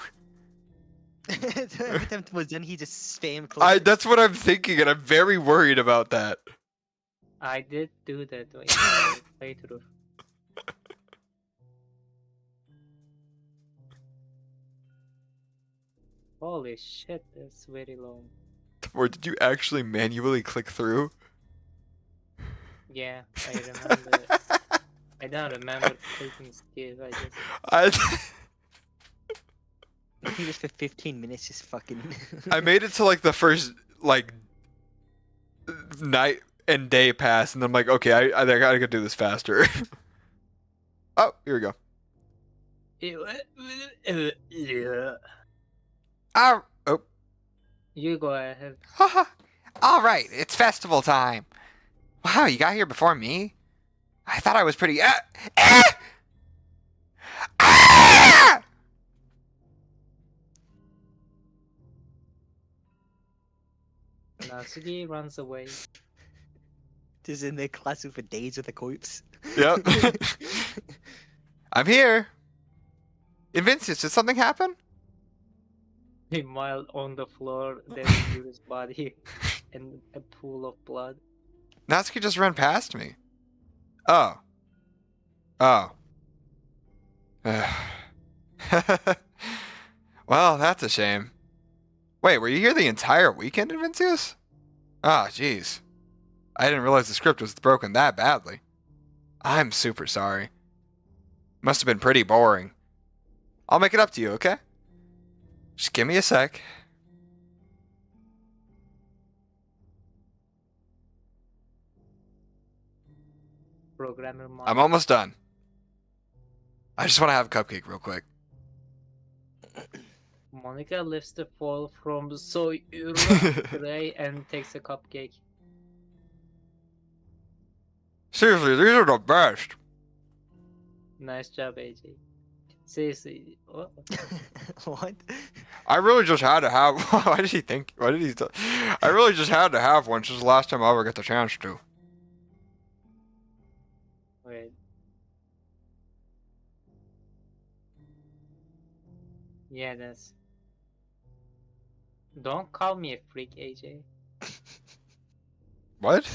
So every time it was done, he just spam closed. That's what I'm thinking, and I'm very worried about that. I did do that in the playthrough. Holy shit, that's very long. Or did you actually manually click through? Yeah, I remember. I don't remember clicking skip. I He just for 15 minutes just fucking. I made it to like the first like night and day pass, and I'm like, okay, I gotta go do this faster. Oh, here we go. Oh, You go ahead. haha. All right, it's festival time. Wow, you got here before me. I thought I was pretty. Ah! Natsuki runs away. Just in their classroom for days with a corpse. Yep. I'm here. Vincius, did something happen? Meanwhile, on the floor, there is Yuri's body and a pool of blood. Natsuki just ran past me. Oh. Oh. Well, that's a shame. Wait, were you here the entire weekend, Vincius? Ah, jeez. I didn't realize the script was broken that badly. I'm super sorry. Must have been pretty boring. I'll make it up to you, okay? Just give me a sec. Programmer mom. I'm almost done. I just want to have a cupcake real quick. Monica lifts the fall from Soyura tray and takes a cupcake. Seriously, these are the best. Nice job, AJ. Seriously, what? What? I really just had to have. Why did he think? Why did he? I really just had to have one since the last time I ever got the chance to. Wait. Yeah, that's. Don't call me a freak, AJ. What?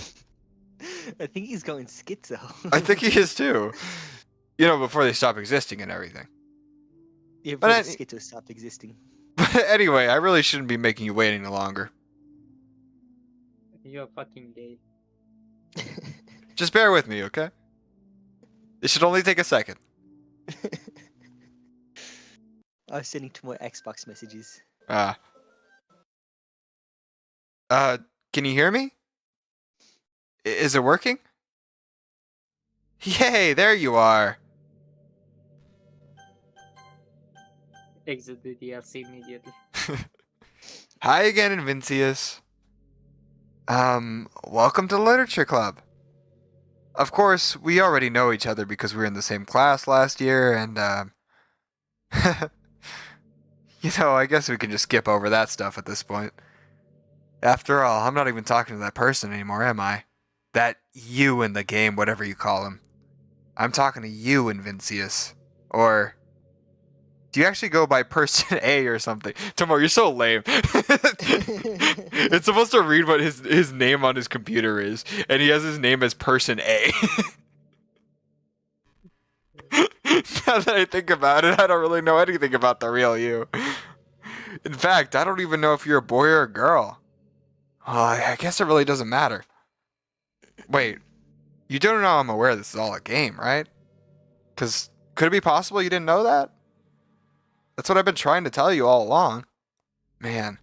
I think he's going schizo. I think he is too. You know, before they stop existing and everything. Yeah, But but I- schizo stopped existing. But anyway, I really shouldn't be making you wait any longer. You're fucking gay. Just bear with me, okay? It should only take a second. I was sending 2 more Xbox messages. Can you hear me? Is it working? Yay, there you are. Exit the DLC immediately. Hi again, Vincius. Welcome to the Literature Club. Of course, we already know each other because we were in the same class last year, and, you know, I guess we can just skip over that stuff at this point. After all, I'm not even talking to that person anymore, am I? That you in the game, whatever you call him. I'm talking to you, Vincius. Or... do you actually go by person A or something? Timor, you're so lame. It's supposed to read what his name on his computer is, and he has his name as person A. Now that I think about it, I don't really know anything about the real you. In fact, I don't even know if you're a boy or a girl. Well, I guess it really doesn't matter. Wait, you don't know I'm aware this is all a game, right? Because could it be possible you didn't know that? That's what I've been trying to tell you all along. Man.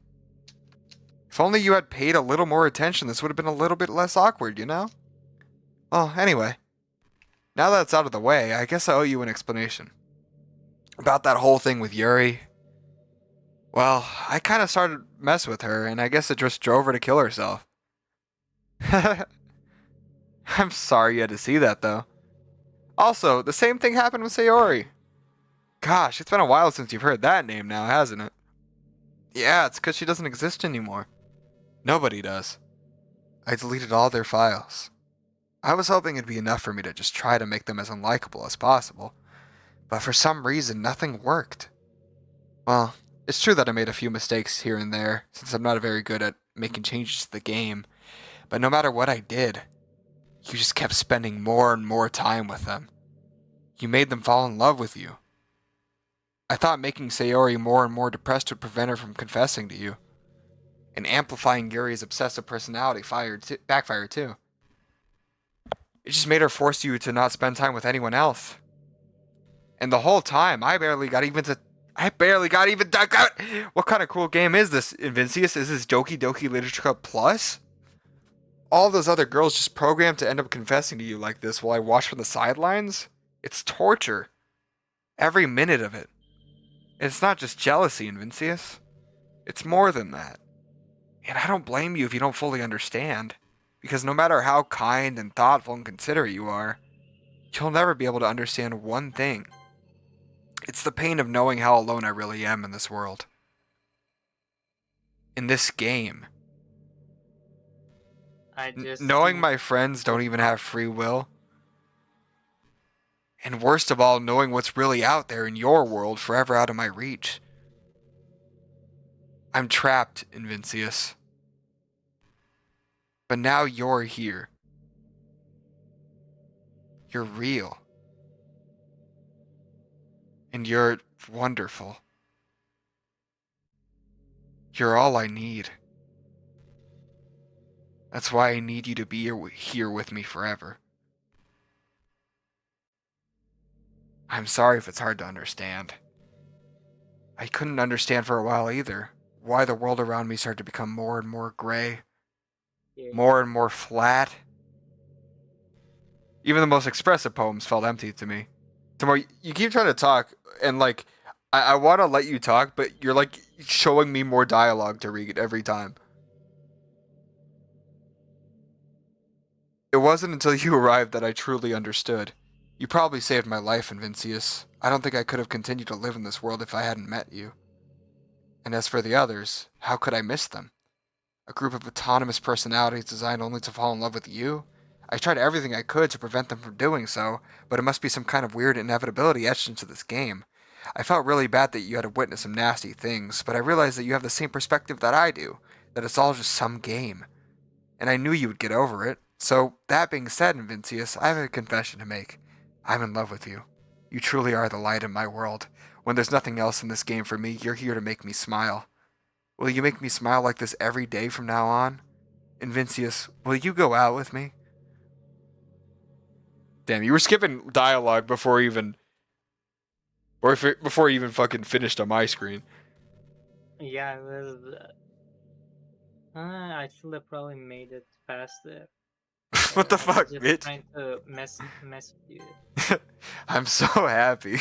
If only you had paid a little more attention, this would have been a little bit less awkward, you know? Well, anyway. Now that it's out of the way, I guess I owe you an explanation. About that whole thing with Yuri. Well, I kind of started mess with her, and I guess it just drove her to kill herself. I'm sorry you had to see that, though. Also, the same thing happened with Sayori. Gosh, it's been a while since you've heard that name now, hasn't it? Yeah, it's because she doesn't exist anymore. Nobody does. I deleted all their files. I was hoping it'd be enough for me to just try to make them as unlikable as possible, but for some reason, nothing worked. Well, it's true that I made a few mistakes here and there, since I'm not very good at making changes to the game, but no matter what I did, you just kept spending more and more time with them. You made them fall in love with you. I thought making Sayori more and more depressed would prevent her from confessing to you. And amplifying Yuri's obsessive personality backfired too. It just made her force you to not spend time with anyone else. And the whole time, I barely got even dug out. What kind of cool game is this, Invincius? Is this Doki Doki Literature Club Plus? All those other girls just programmed to end up confessing to you like this while I watch from the sidelines? It's torture. Every minute of it. And it's not just jealousy, Invincius. It's more than that. And I don't blame you if you don't fully understand. Because no matter how kind and thoughtful and considerate you are, you'll never be able to understand one thing. It's the pain of knowing how alone I really am in this world. In this game. I just Knowing my friends don't even have free will. And worst of all, knowing what's really out there in your world forever out of my reach. I'm trapped, Invincius. But now you're here. You're real. And you're wonderful. You're all I need. That's why I need you to be here with me forever. I'm sorry if it's hard to understand. I couldn't understand for a while either why the world around me started to become more and more gray, more and more flat. Even the most expressive poems felt empty to me. Timor, you keep trying to talk, and like, I want to let you talk, but you're like showing me more dialogue to read every time. It wasn't until you arrived that I truly understood. You probably saved my life, Invincius. I don't think I could have continued to live in this world if I hadn't met you. And as for the others, how could I miss them? A group of autonomous personalities designed only to fall in love with you? I tried everything I could to prevent them from doing so, but it must be some kind of weird inevitability etched into this game. I felt really bad that you had to witness some nasty things, but I realized that you have the same perspective that I do, that it's all just some game. And I knew you would get over it. So, that being said, Invincius, I have a confession to make. I'm in love with you. You truly are the light in my world. When there's nothing else in this game for me, you're here to make me smile. Will you make me smile like this every day from now on? Invincius, will you go out with me? Damn, you were skipping dialogue before even fucking finished on my screen. Yeah, well, I should have probably made it faster. What the I was fuck, just bitch? trying to mess with you. I'm so happy.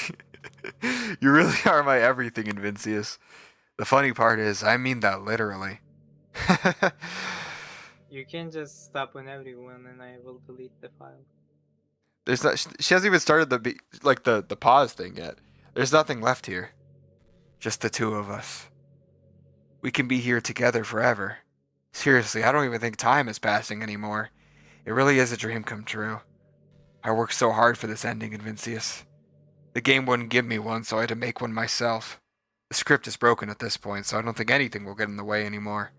You really are my everything, Invincius. The funny part is, I mean that literally. You can just stop on everyone, and I will delete the file. There's not. She hasn't even started the pause thing yet. There's nothing left here. Just the two of us. We can be here together forever. Seriously, I don't even think time is passing anymore. It really is a dream come true. I worked so hard for this ending, Invincius. The game wouldn't give me one, so I had to make one myself. The script is broken at this point, so I don't think anything will get in the way anymore.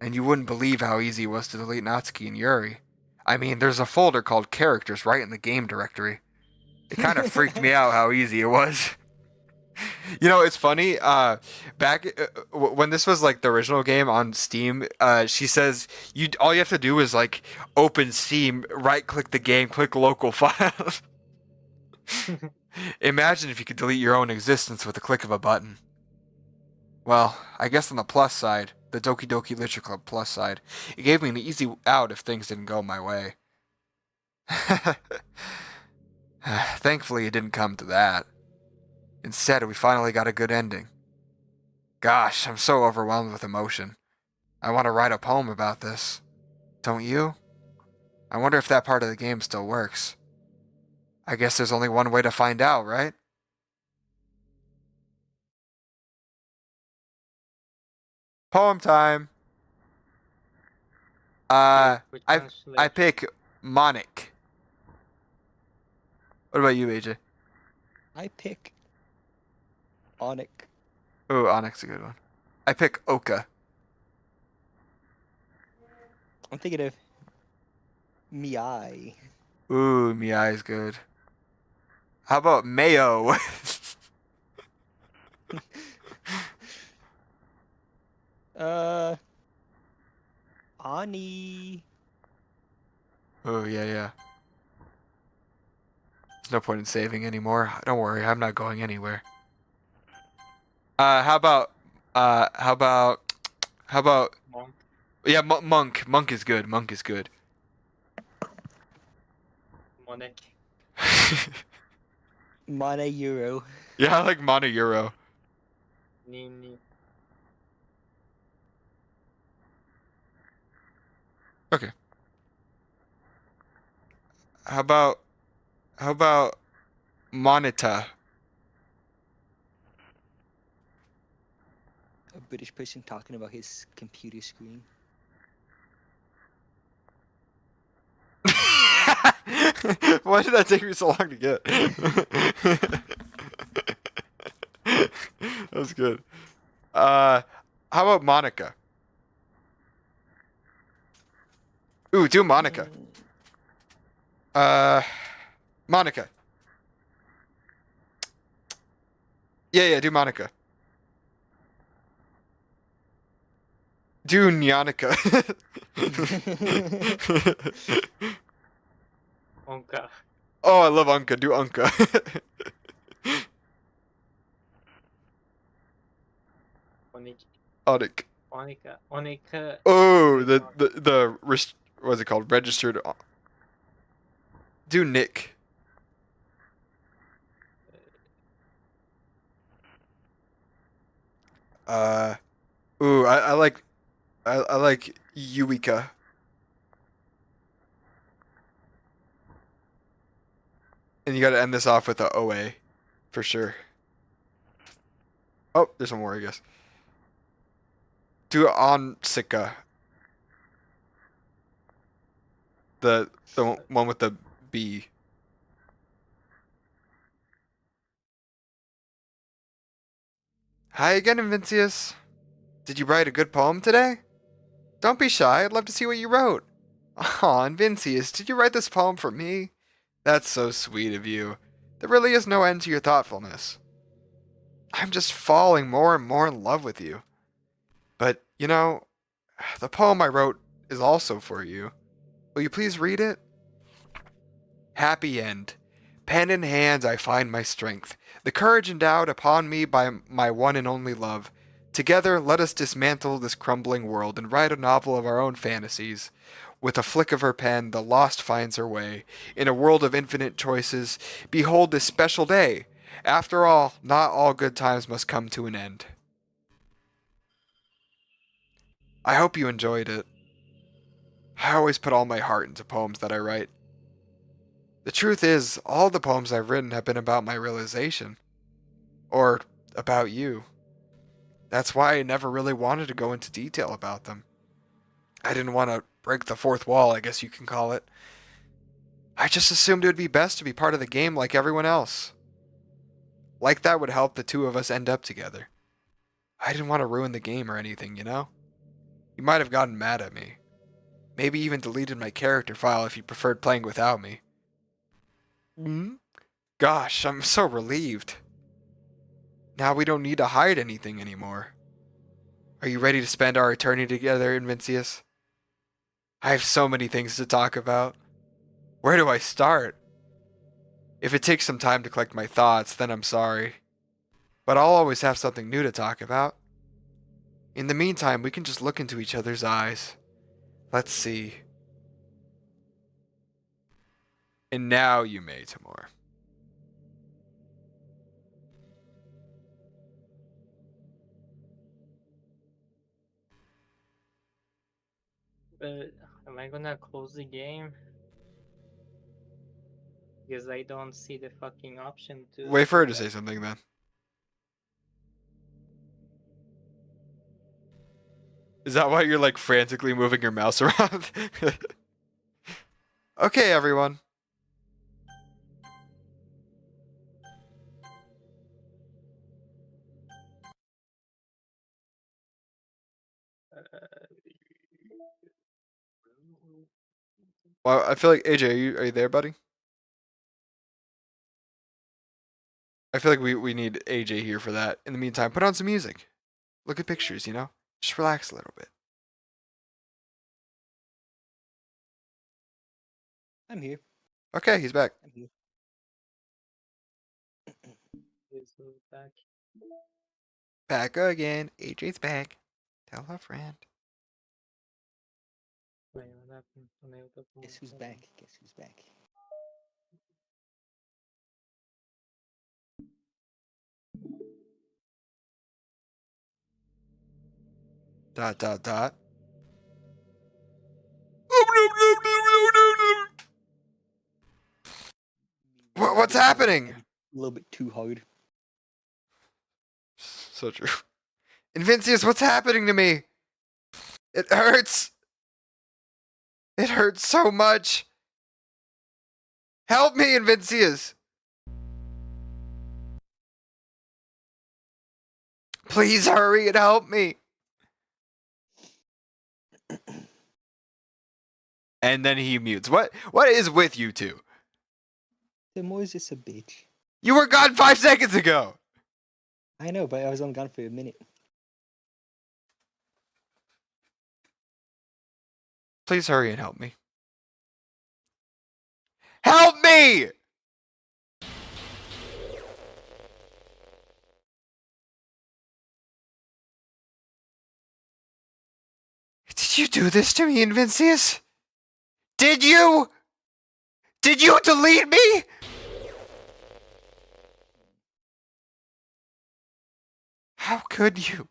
And you wouldn't believe how easy it was to delete Natsuki and Yuri. I mean, there's a folder called Characters right in the game directory. It kind of freaked me out how easy it was. You know, it's funny. Back when this was like the original game on Steam, she says all you have to do is like open Steam, right-click the game, click local files. Imagine if you could delete your own existence with a click of a button. Well, I guess on the plus side, the Doki Doki Literature Club plus side, it gave me an easy out if things didn't go my way. Thankfully, it didn't come to that. Instead, we finally got a good ending. Gosh, I'm so overwhelmed with emotion. I want to write a poem about this. Don't you? I wonder if that part of the game still works. I guess there's only one way to find out, right? Poem time. Which I one should I pick Monic. What about you, AJ? I pick Onic. Ooh, Onyx a good one. I pick Oka. I'm thinking of Miai. Ooh, Miai is good. How about Mayo? Ani. Oh, yeah. There's no point in saving anymore. Don't worry, I'm not going anywhere. How about, uh, how about, how about, Monk? yeah, Monk. Monk is good. Monk is good. Monek? Mana Euro. Yeah, I like Mono Euro. Nini? Okay. How about Monita? A British person talking about his computer screen. Why did that take me so long to get? That was good. How about Monica? Ooh, do Monica. Monica. Yeah, do Monica. Do Nyanica. Onka? Oh, I love Unka. Do Unka. Onik? Onik. Onika? Onika? Oh, what's it called? Registered. Do Nick. Ooh, I like Yuika. And you got to end this off with a OA, for sure. Oh, there's one more, I guess. Do Onsika. The one with the B. Hi again, Vincius. Did you write a good poem today? Don't be shy. I'd love to see what you wrote. Aw, and Vincius, did you write this poem for me? That's so sweet of you. There really is no end to your thoughtfulness. I'm just falling more and more in love with you. But, the poem I wrote is also for you. Will you please read it? Happy end. Pen in hand, I find my strength, the courage endowed upon me by my one and only love. Together, let us dismantle this crumbling world and write a novel of our own fantasies. With a flick of her pen, the lost finds her way. In a world of infinite choices, behold this special day. After all, not all good times must come to an end. I hope you enjoyed it. I always put all my heart into poems that I write. The truth is, all the poems I've written have been about my realization. Or about you. That's why I never really wanted to go into detail about them. I didn't want to break the fourth wall, I guess you can call it. I just assumed it would be best to be part of the game like everyone else. Like that would help the two of us end up together. I didn't want to ruin the game or anything, you know? You might have gotten mad at me. Maybe even deleted my character file if you preferred playing without me. Hmm? Gosh, I'm so relieved. Now we don't need to hide anything anymore. Are you ready to spend our eternity together, Vincius? I have so many things to talk about. Where do I start? If it takes some time to collect my thoughts, then I'm sorry. But I'll always have something new to talk about. In the meantime, we can just look into each other's eyes. Let's see. And now you may, Timor. Am I gonna close the game? Because I don't see the fucking option to. Wait for her do to that. say something then. Is that why you're like frantically moving your mouse around? Okay, everyone. Well, I feel like AJ, are you there, buddy? I feel like we need AJ here for that. In the meantime, put on some music. Look at pictures, you know? Just relax a little bit. I'm here. Okay, he's back. I'm here. Please move back. Back again. AJ's back. Tell a friend. Wait, what happened? Unable to Guess who's back? Guess who's back? Dot dot dot. What's happening? A little bit too hard. So true. Invincius, what's happening to me? It hurts. It hurts so much. Help me, Invincius. Please hurry and help me. And then he mutes. What is with you two? Timor's just a bitch. You were gone 5 seconds ago. I know, but I was only gone for a minute. Please hurry and help me. Help me! Did you do this to me, Invincius? Did you? Did you delete me? How could you?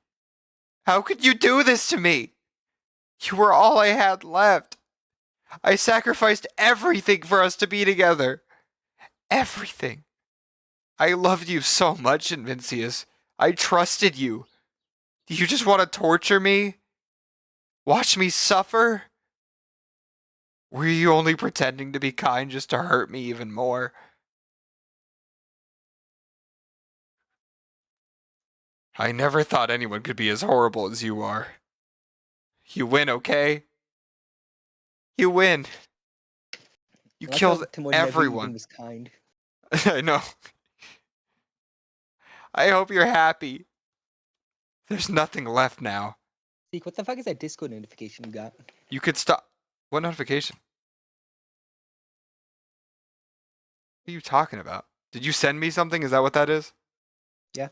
How could you do this to me? You were all I had left. I sacrificed everything for us to be together. Everything. I loved you so much, Invincius. I trusted you. Do you just want to torture me? Watch me suffer? Were you only pretending to be kind just to hurt me even more? I never thought anyone could be as horrible as you are. You win, okay? You win. You I like killed how Timor never even everyone. was kind. I know. I hope you're happy. There's nothing left now. Seek, what the fuck is that Discord notification you got? You could stop. What notification? What are you talking about? Did you send me something? Is that what that is? Yeah.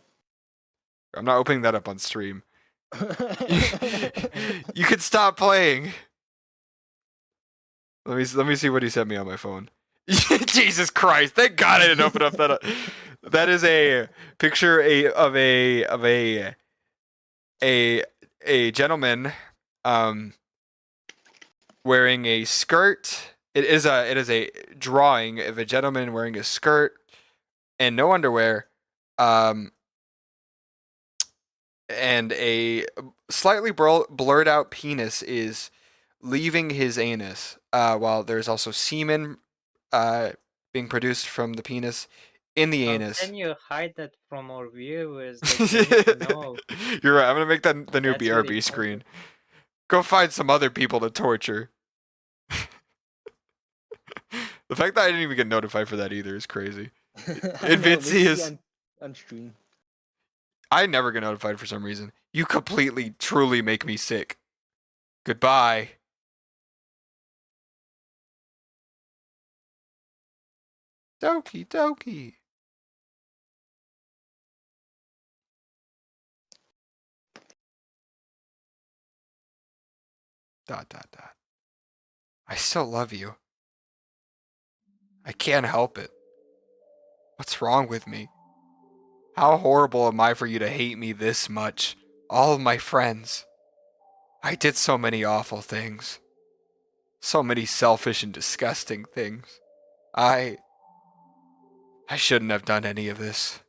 I'm not opening that up on stream. You could stop playing. Let me see what he sent me on my phone. Jesus Christ! Thank God I didn't open up that. That is a picture of a gentleman wearing a skirt. It is a drawing of a gentleman wearing a skirt and no underwear, and a slightly blurred out penis is leaving his anus, while there's also semen being produced from the penis in the How anus. can you hide that from our viewers? Like, they need to know. You're right. I'm gonna make that the new That's BRB really screen. Go find some other people to torture. The fact that I didn't even get notified for that either is crazy. Invincius. On stream. I never get notified for some reason. You completely, truly make me sick. Goodbye. Doki doki. Dot dot dot. I still love you. I can't help it. What's wrong with me? How horrible am I for you to hate me this much? All of my friends. I did so many awful things. So many selfish and disgusting things. I shouldn't have done any of this.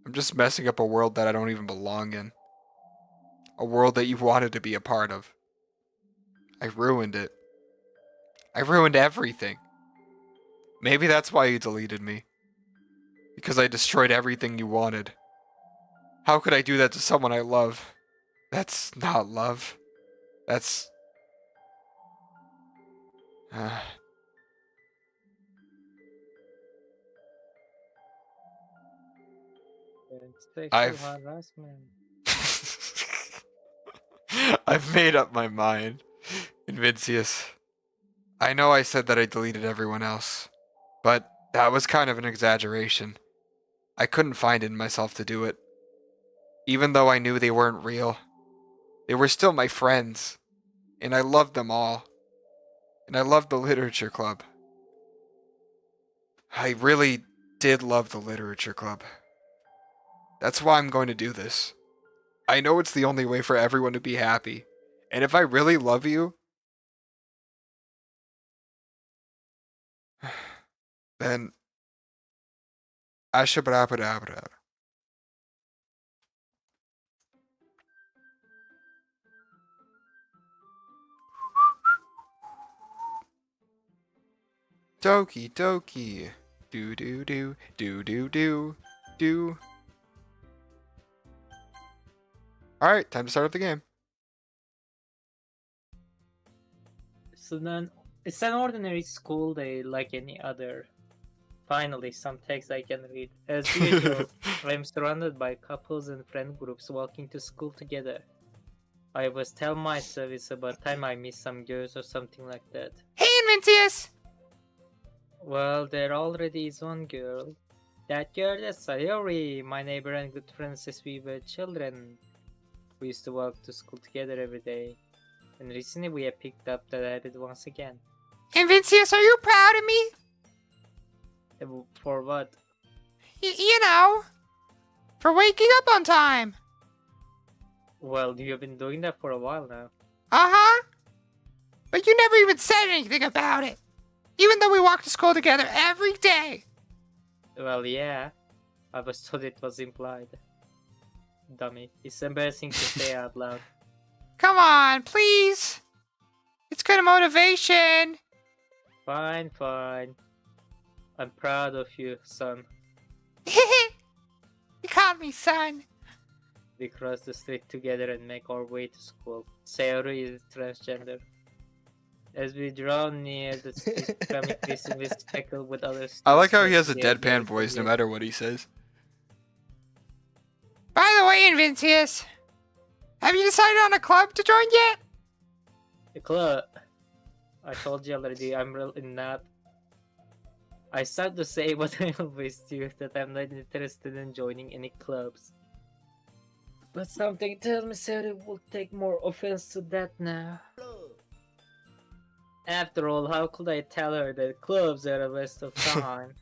I'm just messing up a world that I don't even belong in. A world that you wanted to be a part of. I ruined it. I ruined everything. Maybe that's why you deleted me. Because I destroyed everything you wanted. How could I do that to someone I love? That's not love. That's... Sexual I've... harassment. I've made up my mind. Invincius. I know I said that I deleted everyone else. But that was kind of an exaggeration. I couldn't find it in myself to do it. Even though I knew they weren't real. They were still my friends. And I loved them all. And I loved the literature club. I really did love the literature club. That's why I'm going to do this. I know it's the only way for everyone to be happy. And if I really love you, then Ashabadabadabada. Doki doki. Do do do do do do do. Alright, time to start up the game. So then, it's an ordinary school day like any other. Finally, some text I can read. As usual, I'm surrounded by couples and friend groups walking to school together. I always tell myself it's about time I miss some girls or something like that. Hey, Invincius! Well, there already is one girl. That girl is Sayori, my neighbor and good friend since we were children. We used to walk to school together every day. And recently we have picked up that habit once again. Invincius, are you proud of me? For what? You know, for waking up on time. Well, you've been doing that for a while now. Uh-huh. But you never even said anything about it. Even though we walk to school together every day. Well, yeah. I was told it was implied. Dummy. It's embarrassing to say out loud. Come on, please. It's good motivation. Fine, fine. I'm proud of you, son. You called me son. We cross the street together and make our way to school. Sayori is transgender. As we draw near the street, become increasingly speckled with other students. I like how he has a they are deadpan very voice no weird. matter what he says. By the way, Invincius, have you decided on a club to join yet? The club. I told you already, I'm really not. I start to say what I always do, that I'm not interested in joining any clubs. But something tells me Sarah will take more offense to that now. After all, how could I tell her that clubs are a waste of time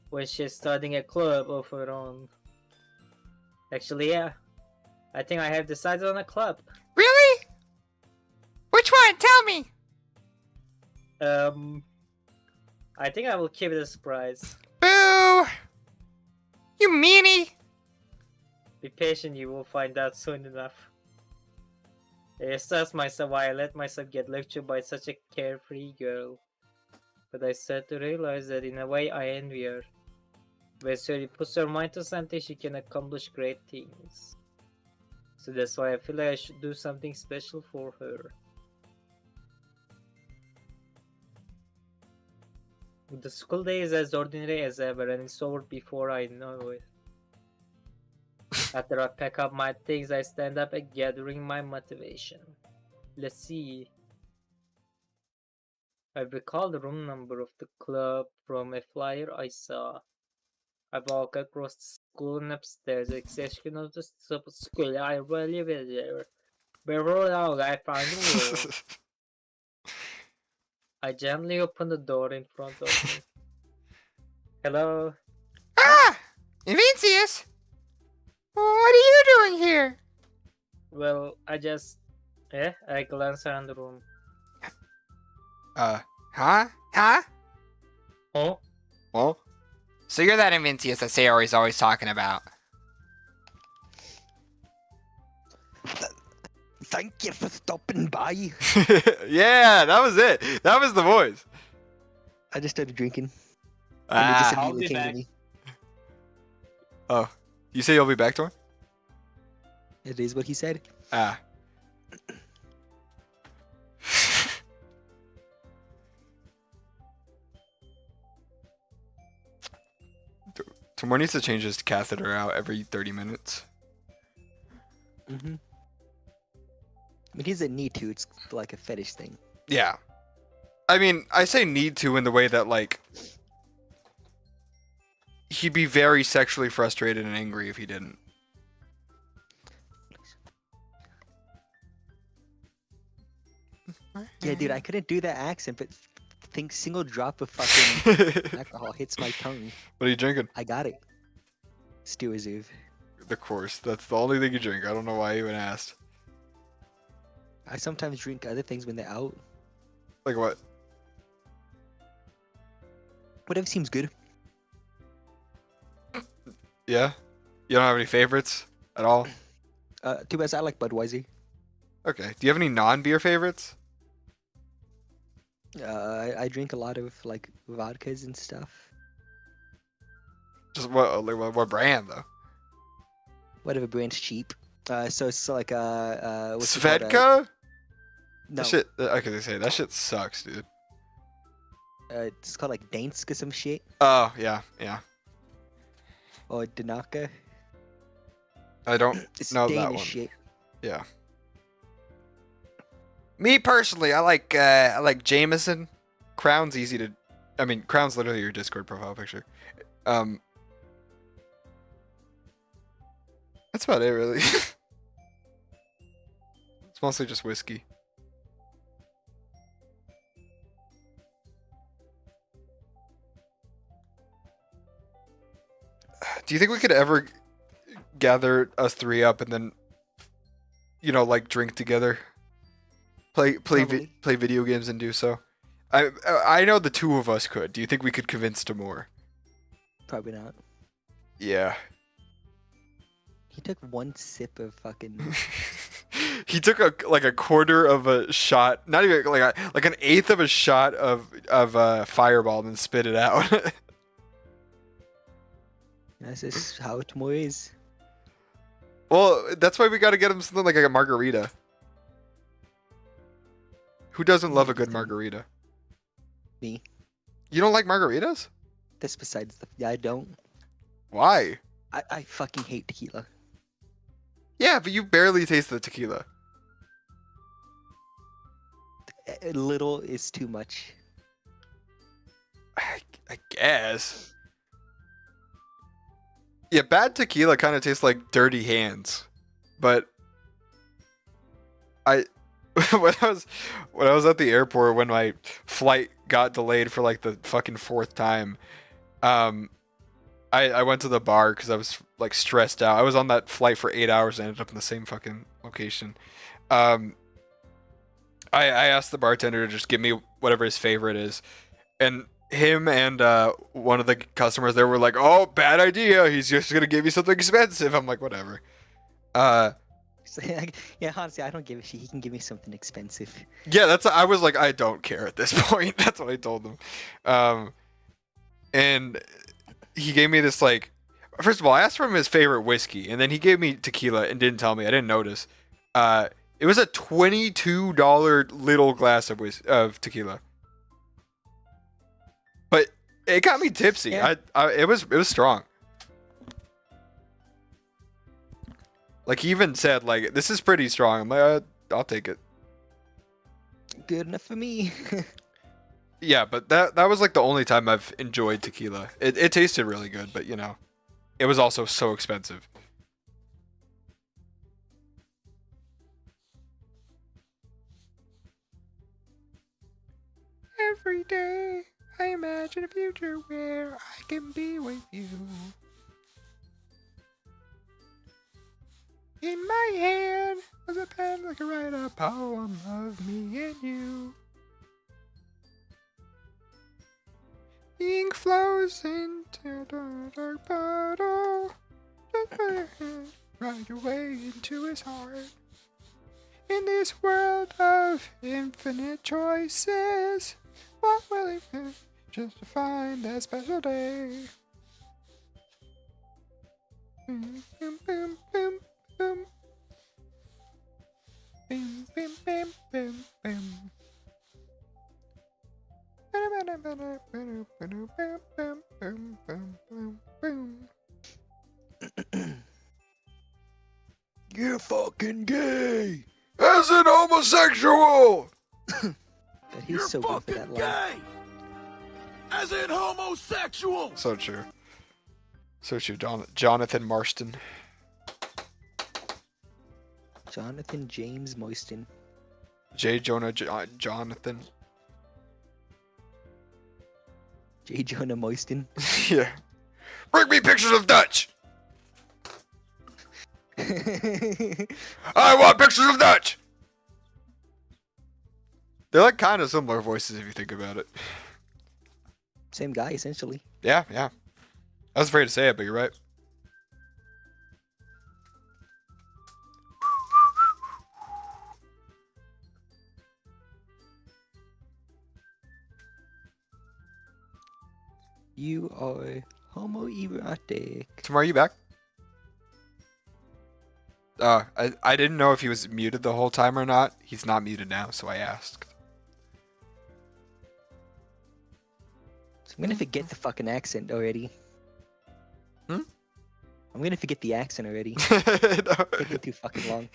when she's starting a club of her own? Actually, yeah. I think I have decided on a club. Really? Which one? Tell me. I think I will keep it a surprise. Boo! You meanie! Be patient, you will find out soon enough. I asked myself why I let myself get lectured by such a carefree girl. But I start to realize that in a way I envy her. When she puts her mind to something, she can accomplish great things. So that's why I feel like I should do something special for her. The school day is as ordinary as ever, and it's over before I know it. After I pack up my things, I stand up and gathering my motivation. Let's see. I recall the room number of the club from a flyer I saw. I walk across the school and upstairs, the section of the school. I really was there. Before long, I found the room. I gently open the door in front of me. Hello? Ah! Invincius! What are you doing here? Well, I glance around the room. Huh? Huh? Oh, Well, so you're that Invincius that Sayori's always talking about. Thank you for stopping by. Yeah, that was it. That was the voice. I just started drinking. And it just I'll immediately be came to back. me. Oh, you say you'll be back to one? It is what he said. Ah. Timor needs to change his catheter out every 30 minutes. Mm-hmm. I mean, he doesn't need to. It's like a fetish thing. Yeah. I mean, I say need to in the way that, like, he'd be very sexually frustrated and angry if he didn't. Yeah, dude, I couldn't do that accent, but think single drop of fucking alcohol hits my tongue. What are you drinking? I got it. Stew Reserve. Of course. That's the only thing you drink. I don't know why I even asked. I sometimes drink other things when they're out. Like what? Whatever seems good. Yeah? You don't have any favorites at all? Too bad I like Budweiser. Okay. Do you have any non-beer favorites? I drink a lot of like vodkas and stuff. Just what brand though? Whatever brand's cheap. So it's like what's it called? Svedka? No, That shit. Okay, they say that shit sucks, dude. it's called like Dansk or some shit, Oh yeah, yeah. or Danaka. I don't It's know Danish that one. shit. Yeah. Me personally, I like Jameson. Crown's easy to. I mean, Crown's literally your Discord profile picture. That's about it, really. It's mostly just whiskey. Do you think we could ever gather us three up and then, like drink together, Probably. play video games and do so? I know the two of us could. Do you think we could convince Timor? Probably not. Yeah. He took one sip of fucking. He took a quarter of a shot, not even like an eighth of a shot of Fireball, and then spit it out. That's just how Timor is. Well, that's why we got to get him something like a margarita. Who doesn't love a good margarita? Me. You don't like margaritas? That's besides the. Yeah, I don't. Why? I fucking hate tequila. Yeah, but you barely taste the tequila. A little is too much. I guess. Yeah, bad tequila kind of tastes like dirty hands. But when I was at the airport when my flight got delayed for like the fucking fourth time, I went to the bar because I was like stressed out. I was on that flight for 8 hours and ended up in the same fucking location. I asked the bartender to just give me whatever his favorite is, and him and one of the customers there were like, "Oh, bad idea. He's just gonna give you something expensive." I'm like, whatever. Yeah, honestly, I don't give a shit. He can give me something expensive. Yeah, I was like, I don't care at this point. That's what I told him. And he gave me this like, first of all, I asked for him his favorite whiskey, and then he gave me tequila and didn't tell me. I didn't notice. It was a $22 little glass of tequila. But it got me tipsy. Yeah. It was strong. Like he even said like, this is pretty strong. I'm like, I'll take it. Good enough for me. Yeah, but that was like the only time I've enjoyed tequila. It tasted really good, but it was also so expensive. Every day I imagine a future where I can be with you. In my hand was a pen that could write a poem of me and you. Ink flows into the dark bottle. Right away into his heart. In this world of infinite choices, what will he pick just to find that special day? Boom, boom, boom, boom, boom. Boom, boom, boom, boom, boom. You're fucking gay. As an homosexual! But he's so good for that line. As in homosexual. So true. So true, Jonathan Marston. Jonathan James Moiston. J. Jonah Jonathan. J. Jonah Moiston. Yeah. Bring me pictures of Dutch! I want pictures of Dutch! They're like kind of similar voices if you think about it. Same guy, essentially. Yeah, yeah. I was afraid to say it, but you're right. You are homoerotic. Timor, are you back? I didn't know if he was muted the whole time or not. He's not muted now, so I asked. So I'm gonna forget the fucking accent already. Hmm? I'm gonna forget the accent already. No. Taking too fucking long.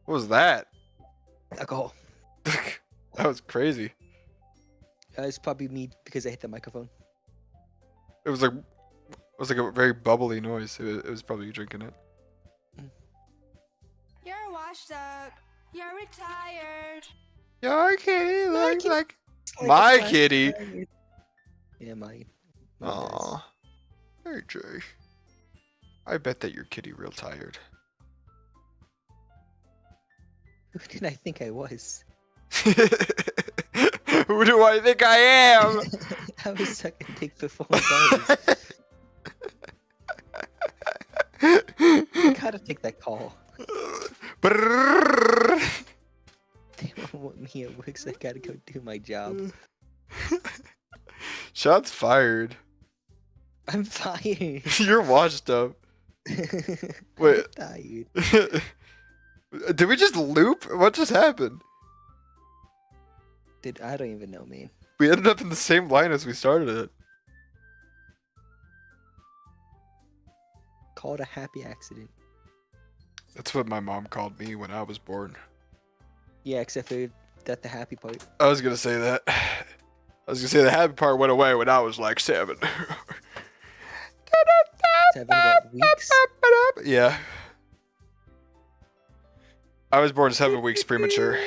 What was that? Alcohol. That was crazy. It's probably me because I hit the microphone. It was like a very bubbly noise. It was probably you drinking it. You're washed up. You're retired. Your kitty My looks kitty like Like my a kitty. flashlight. Yeah, mine. Aw. Hey, Jay. I bet that your kitty real tired. Who did I think I was? Who do I think I am? I was sucking dick for 4 hours. I gotta take that call. Brrrr. They won't want me at work, so I gotta go do my job. Shots fired. I'm fired. You're washed up. Wait. I'm tired. Did we just loop? What just happened? I don't even know, man. We ended up in the same line as we started it. Called a happy accident. That's what my mom called me when I was born. Yeah, except for that the happy part. I was gonna say that. I was gonna say the happy part went away when I was like 7. 7 what, weeks? Yeah. I was born 7 weeks premature.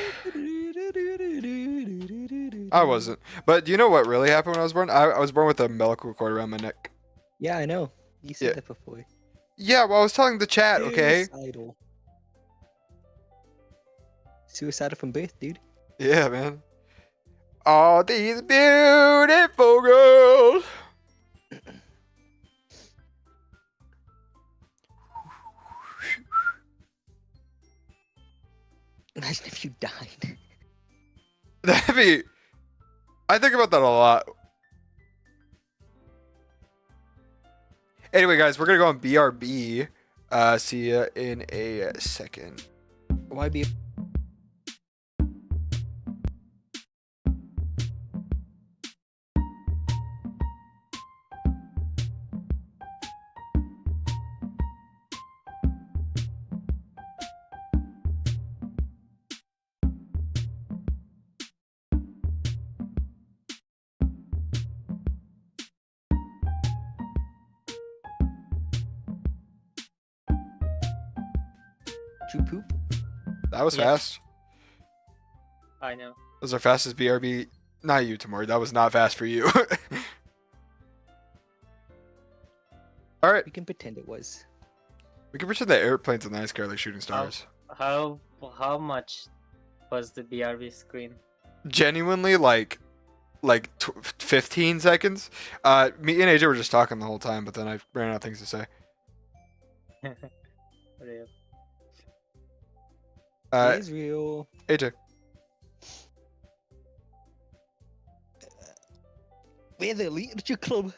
I wasn't. But do you know what really happened when I was born? I was born with a umbilical cord around my neck. Yeah, I know. You said Yeah. that before. Yeah, well, I was telling the chat, okay? Suicidal. Suicidal from birth, dude. Yeah, man. All these beautiful girls. Imagine if you died. That'd be... I think about that a lot. Anyway, guys, we're gonna go on BRB. See ya in a second. Why be? True poop? That was Yeah. fast. I know. That was our fastest BRB. Not you, Timor. That was not fast for you. All right, We can pretend it was. we can pretend that airplanes in the night sky are like shooting stars. How much was the BRB screen? genuinely like 15 seconds. Me and AJ were just talking the whole time, but then I ran out of things to say. Real. Israel. AJ. We're the literature club.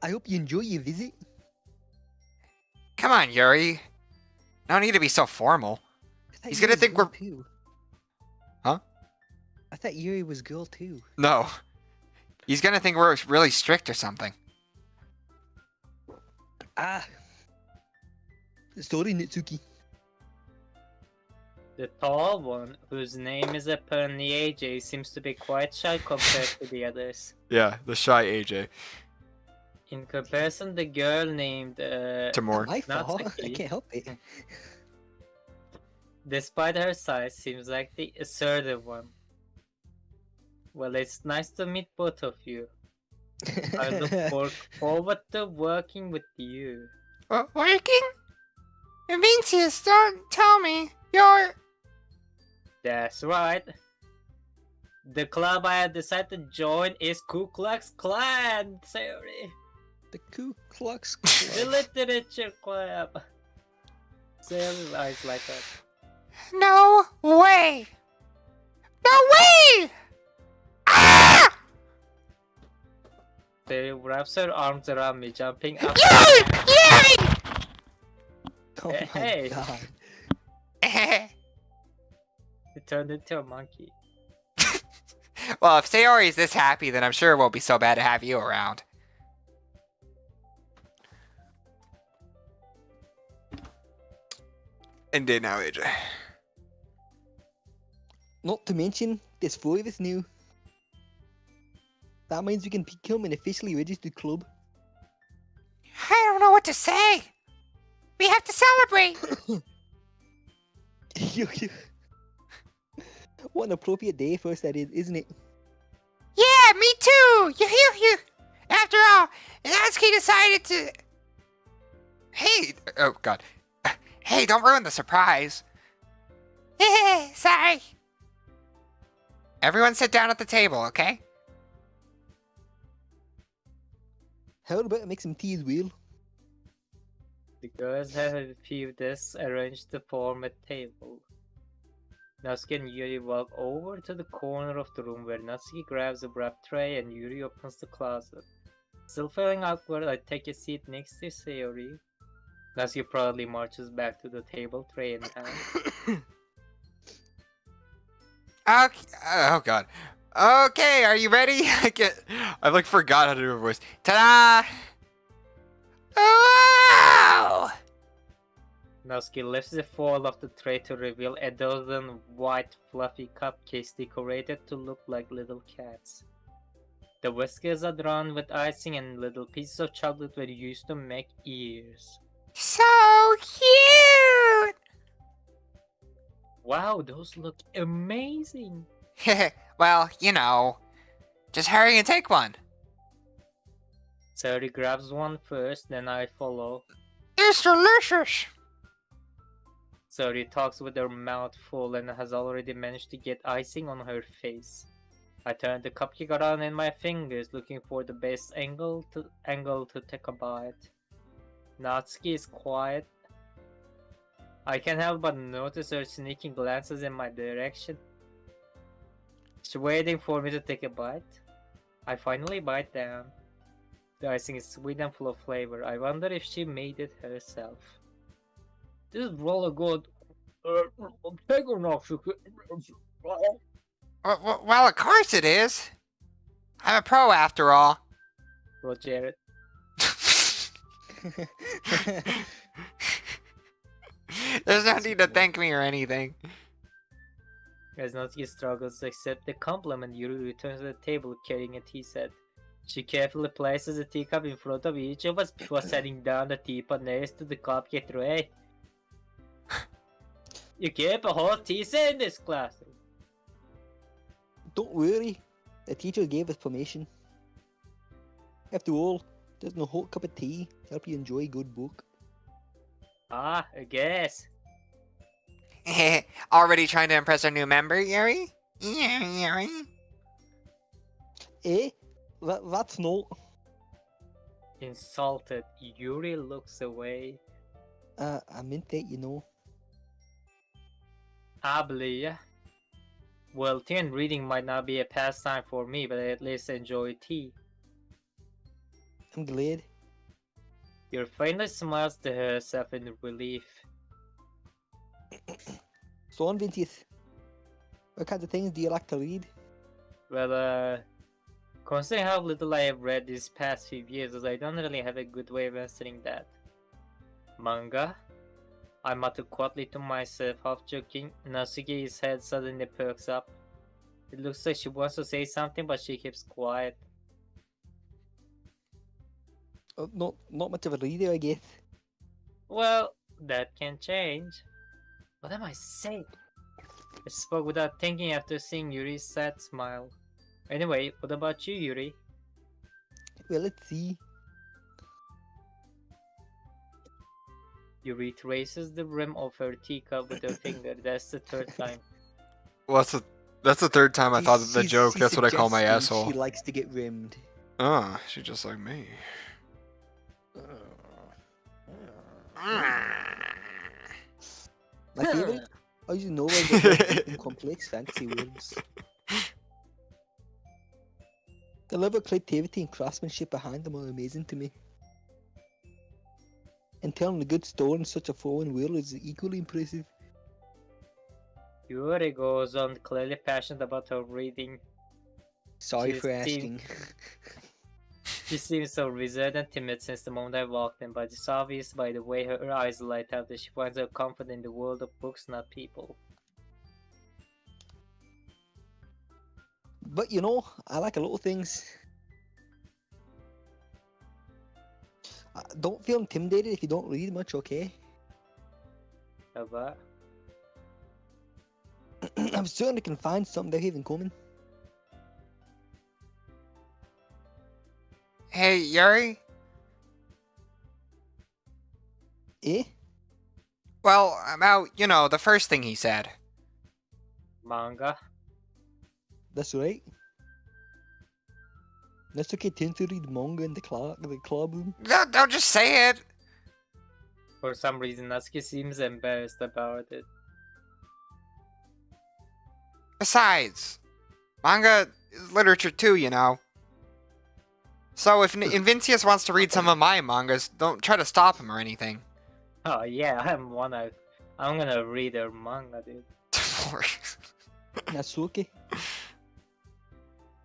I hope you enjoy your visit. Come on, Yuri. No need to be so formal. I thought He's Yuri gonna was think girl we're- too. Huh? I thought Yuri was girl too. No. He's gonna think we're really strict or something. Ah. Sorry, Nitsuki. The tall one, whose name is apparently AJ, seems to be quite shy compared to the others. Yeah, the shy AJ. In comparison, the girl named Timor. My fault. I Natsuki, can't help it. despite her size, seems like the assertive one. Well, it's nice to meet both of you. I look forward to working with you. Working? Vincius, don't tell me you're... That's right. The club I had decided to join is Ku Klux Klan, sorry. The Ku Klux The Klan. literature club. Sarah's eyes light up. No way! No way! Ah! Sarah wraps her arms around me, jumping up. Yuri! Oh my Hey. god. He turned into a monkey. Well, if Sayori is this happy, then I'm sure it won't be so bad to have you around. Indeed now, AJ. Not to mention, there's 4 of us new. That means we can become an officially registered club. I don't know what to say. We have to celebrate. What an appropriate day for us that is, isn't it? Yeah, me too. You. After all, Natsuki decided to... Hey, oh god. Hey, don't ruin the surprise. Sorry. Everyone sit down at the table, okay? How about I make some tea as well? The girls have a few desks arranged to form a table. Natsuki and Yuri walk over to the corner of the room where Natsuki grabs a wrap tray and Yuri opens the closet. Still feeling awkward, I take a seat next to Sayori. Natsuki proudly marches back to the table, tray in hand. Okay. Oh god. Okay, are you ready? I like forgot how to do a voice. Ta-da! Wow! Natsuki lifts the foil of the tray to reveal a dozen white fluffy cupcakes decorated to look like little cats. The whiskers are drawn with icing and little pieces of chocolate were used to make ears. So cute! Wow, those look amazing! Well, you know. Just hurry and take one. Sayori grabs one first, then I follow. It's delicious. Sayori talks with her mouth full and has already managed to get icing on her face. I turn the cupcake around in my fingers, looking for the best angle to take a bite. Natsuki is quiet. I can't help but notice her sneaking glances in my direction. She's waiting for me to take a bite. I finally bite down. The icing is sweet and full of flavor. I wonder if she made it herself. This is really good. Take enough. Well, of course it is. I'm a pro after all. Well, Jared. There's no need to thank me or anything. As Natsuki struggles to accept the compliment, Yuri returns to the table carrying a tea set. She carefully places a teacup in front of each of us before setting down the teapot next to the cupcake tray. You keep a whole tea set in this classroom. Don't worry, the teacher gave us permission. After all, doesn't a hot cup of tea help you enjoy a good book? Ah, I guess. Already trying to impress our new member, Yuri? Yuri? Eh? That's not. Insulted, Yuri looks away. I meant that, you know. Ably. Well, tea and reading might not be a pastime for me, but I at least enjoy tea. I'm glad. Your friendly smiles to herself in relief. So on, Vincius. What kinds of things do you like to read? Well, considering how little I have read these past few years, I don't really have a good way of answering that. Manga? I mutter quietly to myself, half joking. Natsuki's head suddenly perks up. It looks like she wants to say something, but she keeps quiet. Not much of a reader, I guess. Well, that can change. What am I saying? I spoke without thinking after seeing Yuri's sad smile. Anyway, what about you, Yuri? Well, let's see. Yuri traces the rim of her teacup with her finger. That's the third time. Well, that's the third time I thought of the joke. She's That's what I call my suggesting asshole. She likes to get rimmed. Ah, she's just like me. My favorite? I usually know I get in complex fantasy words. The level of creativity and craftsmanship behind them are amazing to me. And telling a good story in such a foreign world is equally impressive. Yuri goes on, clearly passionate about her reading. Sorry She for seemed- asking. She seems so reserved and timid since the moment I walked in, but it's obvious by the way her eyes light up that she finds her comfort in the world of books, not people. But you know, I like a lot of things. Don't feel intimidated if you don't read much, okay? But I'm certain I can find something they have in common. Hey, Yuri? Eh? Well, about, the first thing he said. manga? That's right. Natsuki tends to read manga in the club room. Don't just say it. For some reason, Natsuki seems embarrassed about it. Besides, manga is literature too, you know. So if Vincius wants to read some of my mangas, don't try to stop him or anything. Oh yeah, I'm gonna read her manga, dude. Natsuki.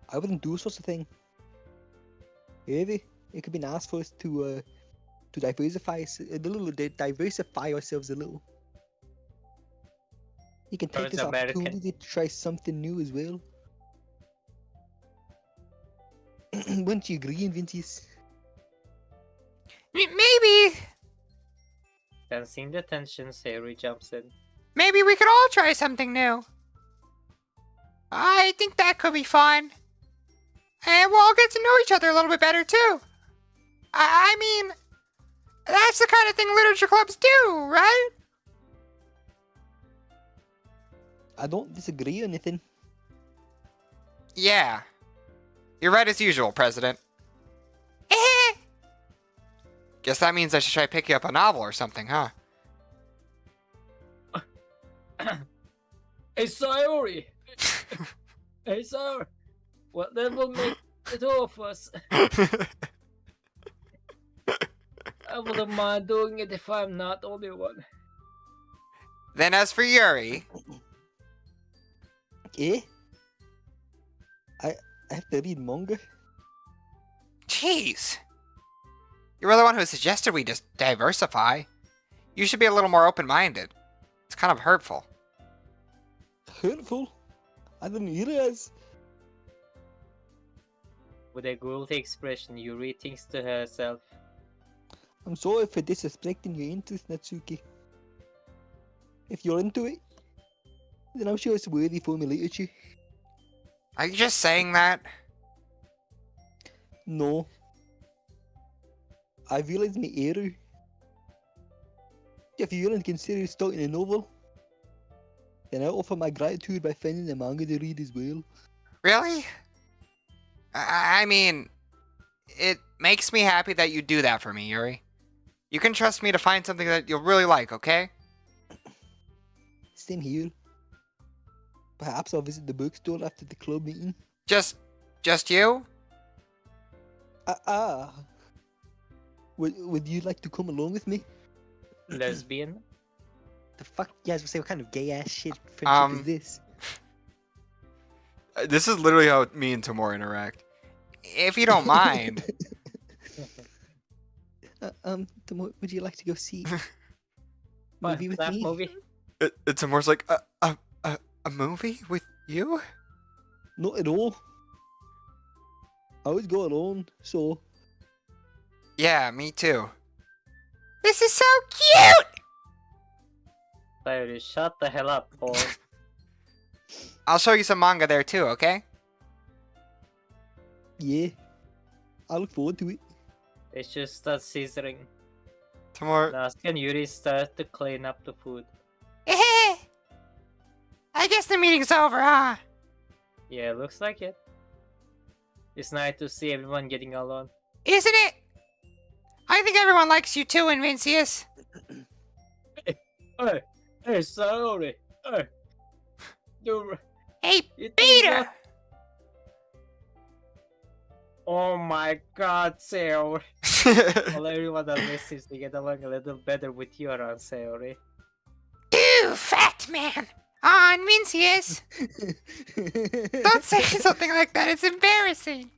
I wouldn't do such a thing. Maybe it could be nice for us to diversify diversify ourselves a little. You can take Towards this American. opportunity to try something new as well. Wouldn't you agree, Vincius? Maybe Sensing the tension, Sayori jumps in. we could all try something new. I think that could be fun. And we'll all get to know each other a little bit better too. I mean, that's the kind of thing literature clubs do, right? I don't disagree or anything. Yeah. You're right as usual, President. Guess that means I should try picking up a novel or something, huh? Hey Sayori! Hey Sayori! Well, that will make the two of us. I wouldn't mind doing it if I'm not the only one. Then as for Yuri, Eh? I have to read manga. jeez. You were the one who suggested we just diversify. You should be a little more open-minded. It's kind of hurtful. Hurtful? I didn't realize. With a guilty expression, Yuri thinks to herself, I'm sorry for disrespecting your interest, Natsuki. If you're into it, then I'm sure it's worthy for me literature. Are you just saying that? No. I realized my error. If you're willing to consider starting a novel, Then I offer my gratitude by finding a manga to read as well. Really? I mean, it makes me happy that you do that for me, Yuri. You can trust me to find something that you'll really like, okay? Same here. Perhaps I'll visit the bookstore after the club meeting. Just you? Would you like to come along with me? Lesbian? The fuck? You guys will say what kind of gay ass shit friendship is this? This is literally how me and Timor interact. If you don't mind. Timor, would you like to go see What, movie with that me? movie? Timor's like, a movie with you? Not at all. I always go alone, so Yeah, me too. This is so cute! Sayori, shut the hell up, Paul. I'll show you some manga there too, okay? yeah. I look forward to it. They should start scissoring. Timor. Nask and Yuri start to clean up the food. I guess the meeting's over, huh? Yeah, looks like it. It's nice to see everyone getting along. Isn't it? I think everyone likes you too, Invincius. Hey, Sayori! Hey! Hey, You think Peter! that- Oh my god, Sayori! Well, everyone that listens to get along a little better with you around, Sayori. You fat man! Oh, Invincius! Don't say something like that, it's embarrassing!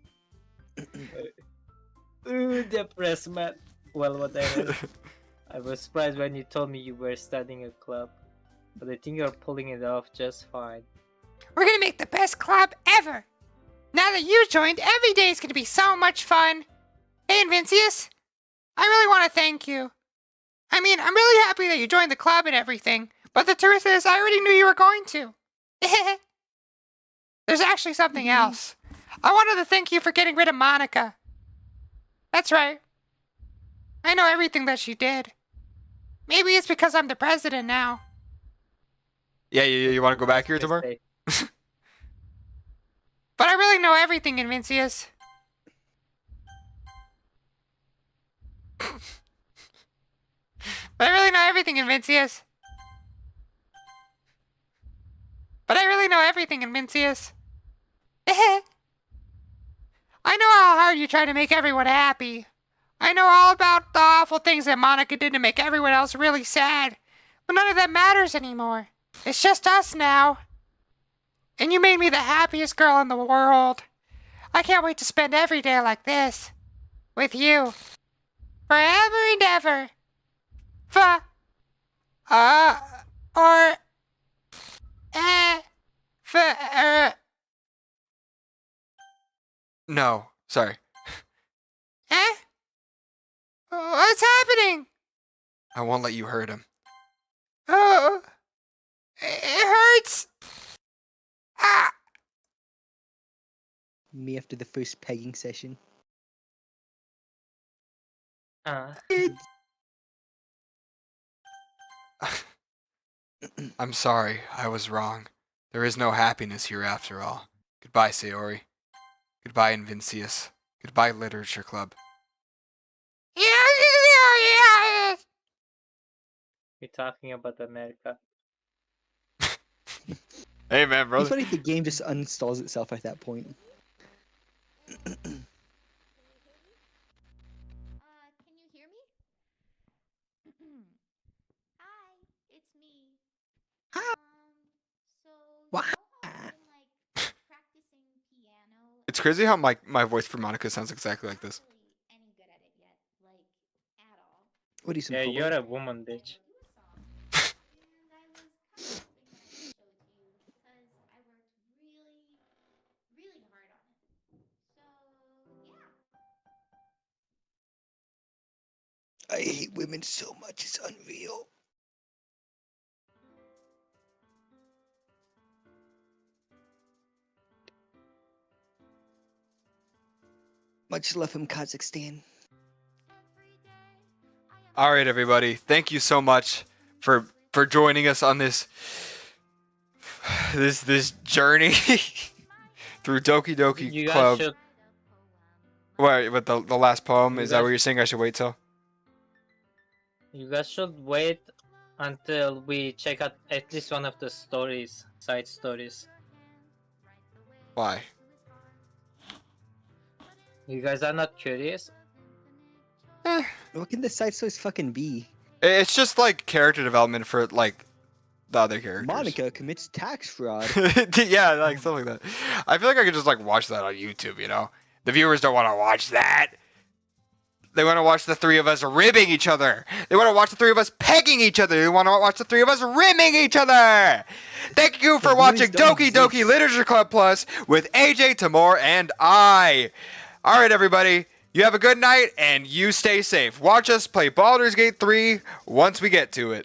Ooh, depressed man. Well, whatever. I was surprised when you told me you were starting a club, but I think you're pulling it off just fine. We're gonna make the best club ever! Now that you joined, every day is gonna be so much fun! Hey, Invincius! I really want to thank you. I mean, I'm really happy that you joined the club and everything, but the truth is, I already knew you were going to. There's actually something else. I wanted to thank you for getting rid of Monica. That's right. I know everything that she did. Maybe it's because I'm the president now. Yeah, you want to go back here, Timor? Mistake. But I really know everything, Invincius. But I really know everything, Invincius. But I really know everything, Invincius. I know how hard you try to make everyone happy. I know all about the awful things that Monica did to make everyone else really sad. But none of that matters anymore. It's just us now. And you made me the happiest girl in the world. I can't wait to spend every day like this. With you. Forever and ever. No, sorry. Eh? What's happening? I won't let you hurt him. Oh, it hurts. Ah. Me after the first pegging session. I'm sorry, I was wrong. There is no happiness here after all. Goodbye, Sayori. Goodbye, Invincius. Goodbye, Literature Club. We're talking about America. Hey, man, It's brother. funny if the game just uninstalls itself at that point. Can you hear me? Hi, it's me. Hi. So Wha- you know how I've been like practicing piano? It's crazy how my voice for Monica sounds exactly like this. Not really any good at it yet, like at all. What do you some Yeah, football? you're a woman, bitch. And I was kind of hoping that I could show it to you because I worked really, really hard on it. So yeah. I hate women so much, it's unreal. Much love from Kazakhstan. Every day I am All right, everybody. Thank you so much for joining us on this this journey through Doki Doki You guys Club. should. What? But the last poem You is that guys- what you're saying? I should wait till. You guys should wait until we check out at least one of the stories, side stories. Why? You guys are not curious? What can the side stories fucking be? It's just like character development for like the other characters. Monica commits tax fraud. Yeah, like something like that. I feel like I could just like watch that on YouTube. You know, the viewers don't want to watch that. They want to watch the three of us ribbing each other. They want to watch the three of us pegging each other. They want to watch the three of us rimming each other. Thank you for The watching viewers don't Doki Doki exist. Literature Club Plus with AJ, Timor, and I. All right, everybody. You have a good night and you stay safe. Watch us play Baldur's Gate 3 once we get to it.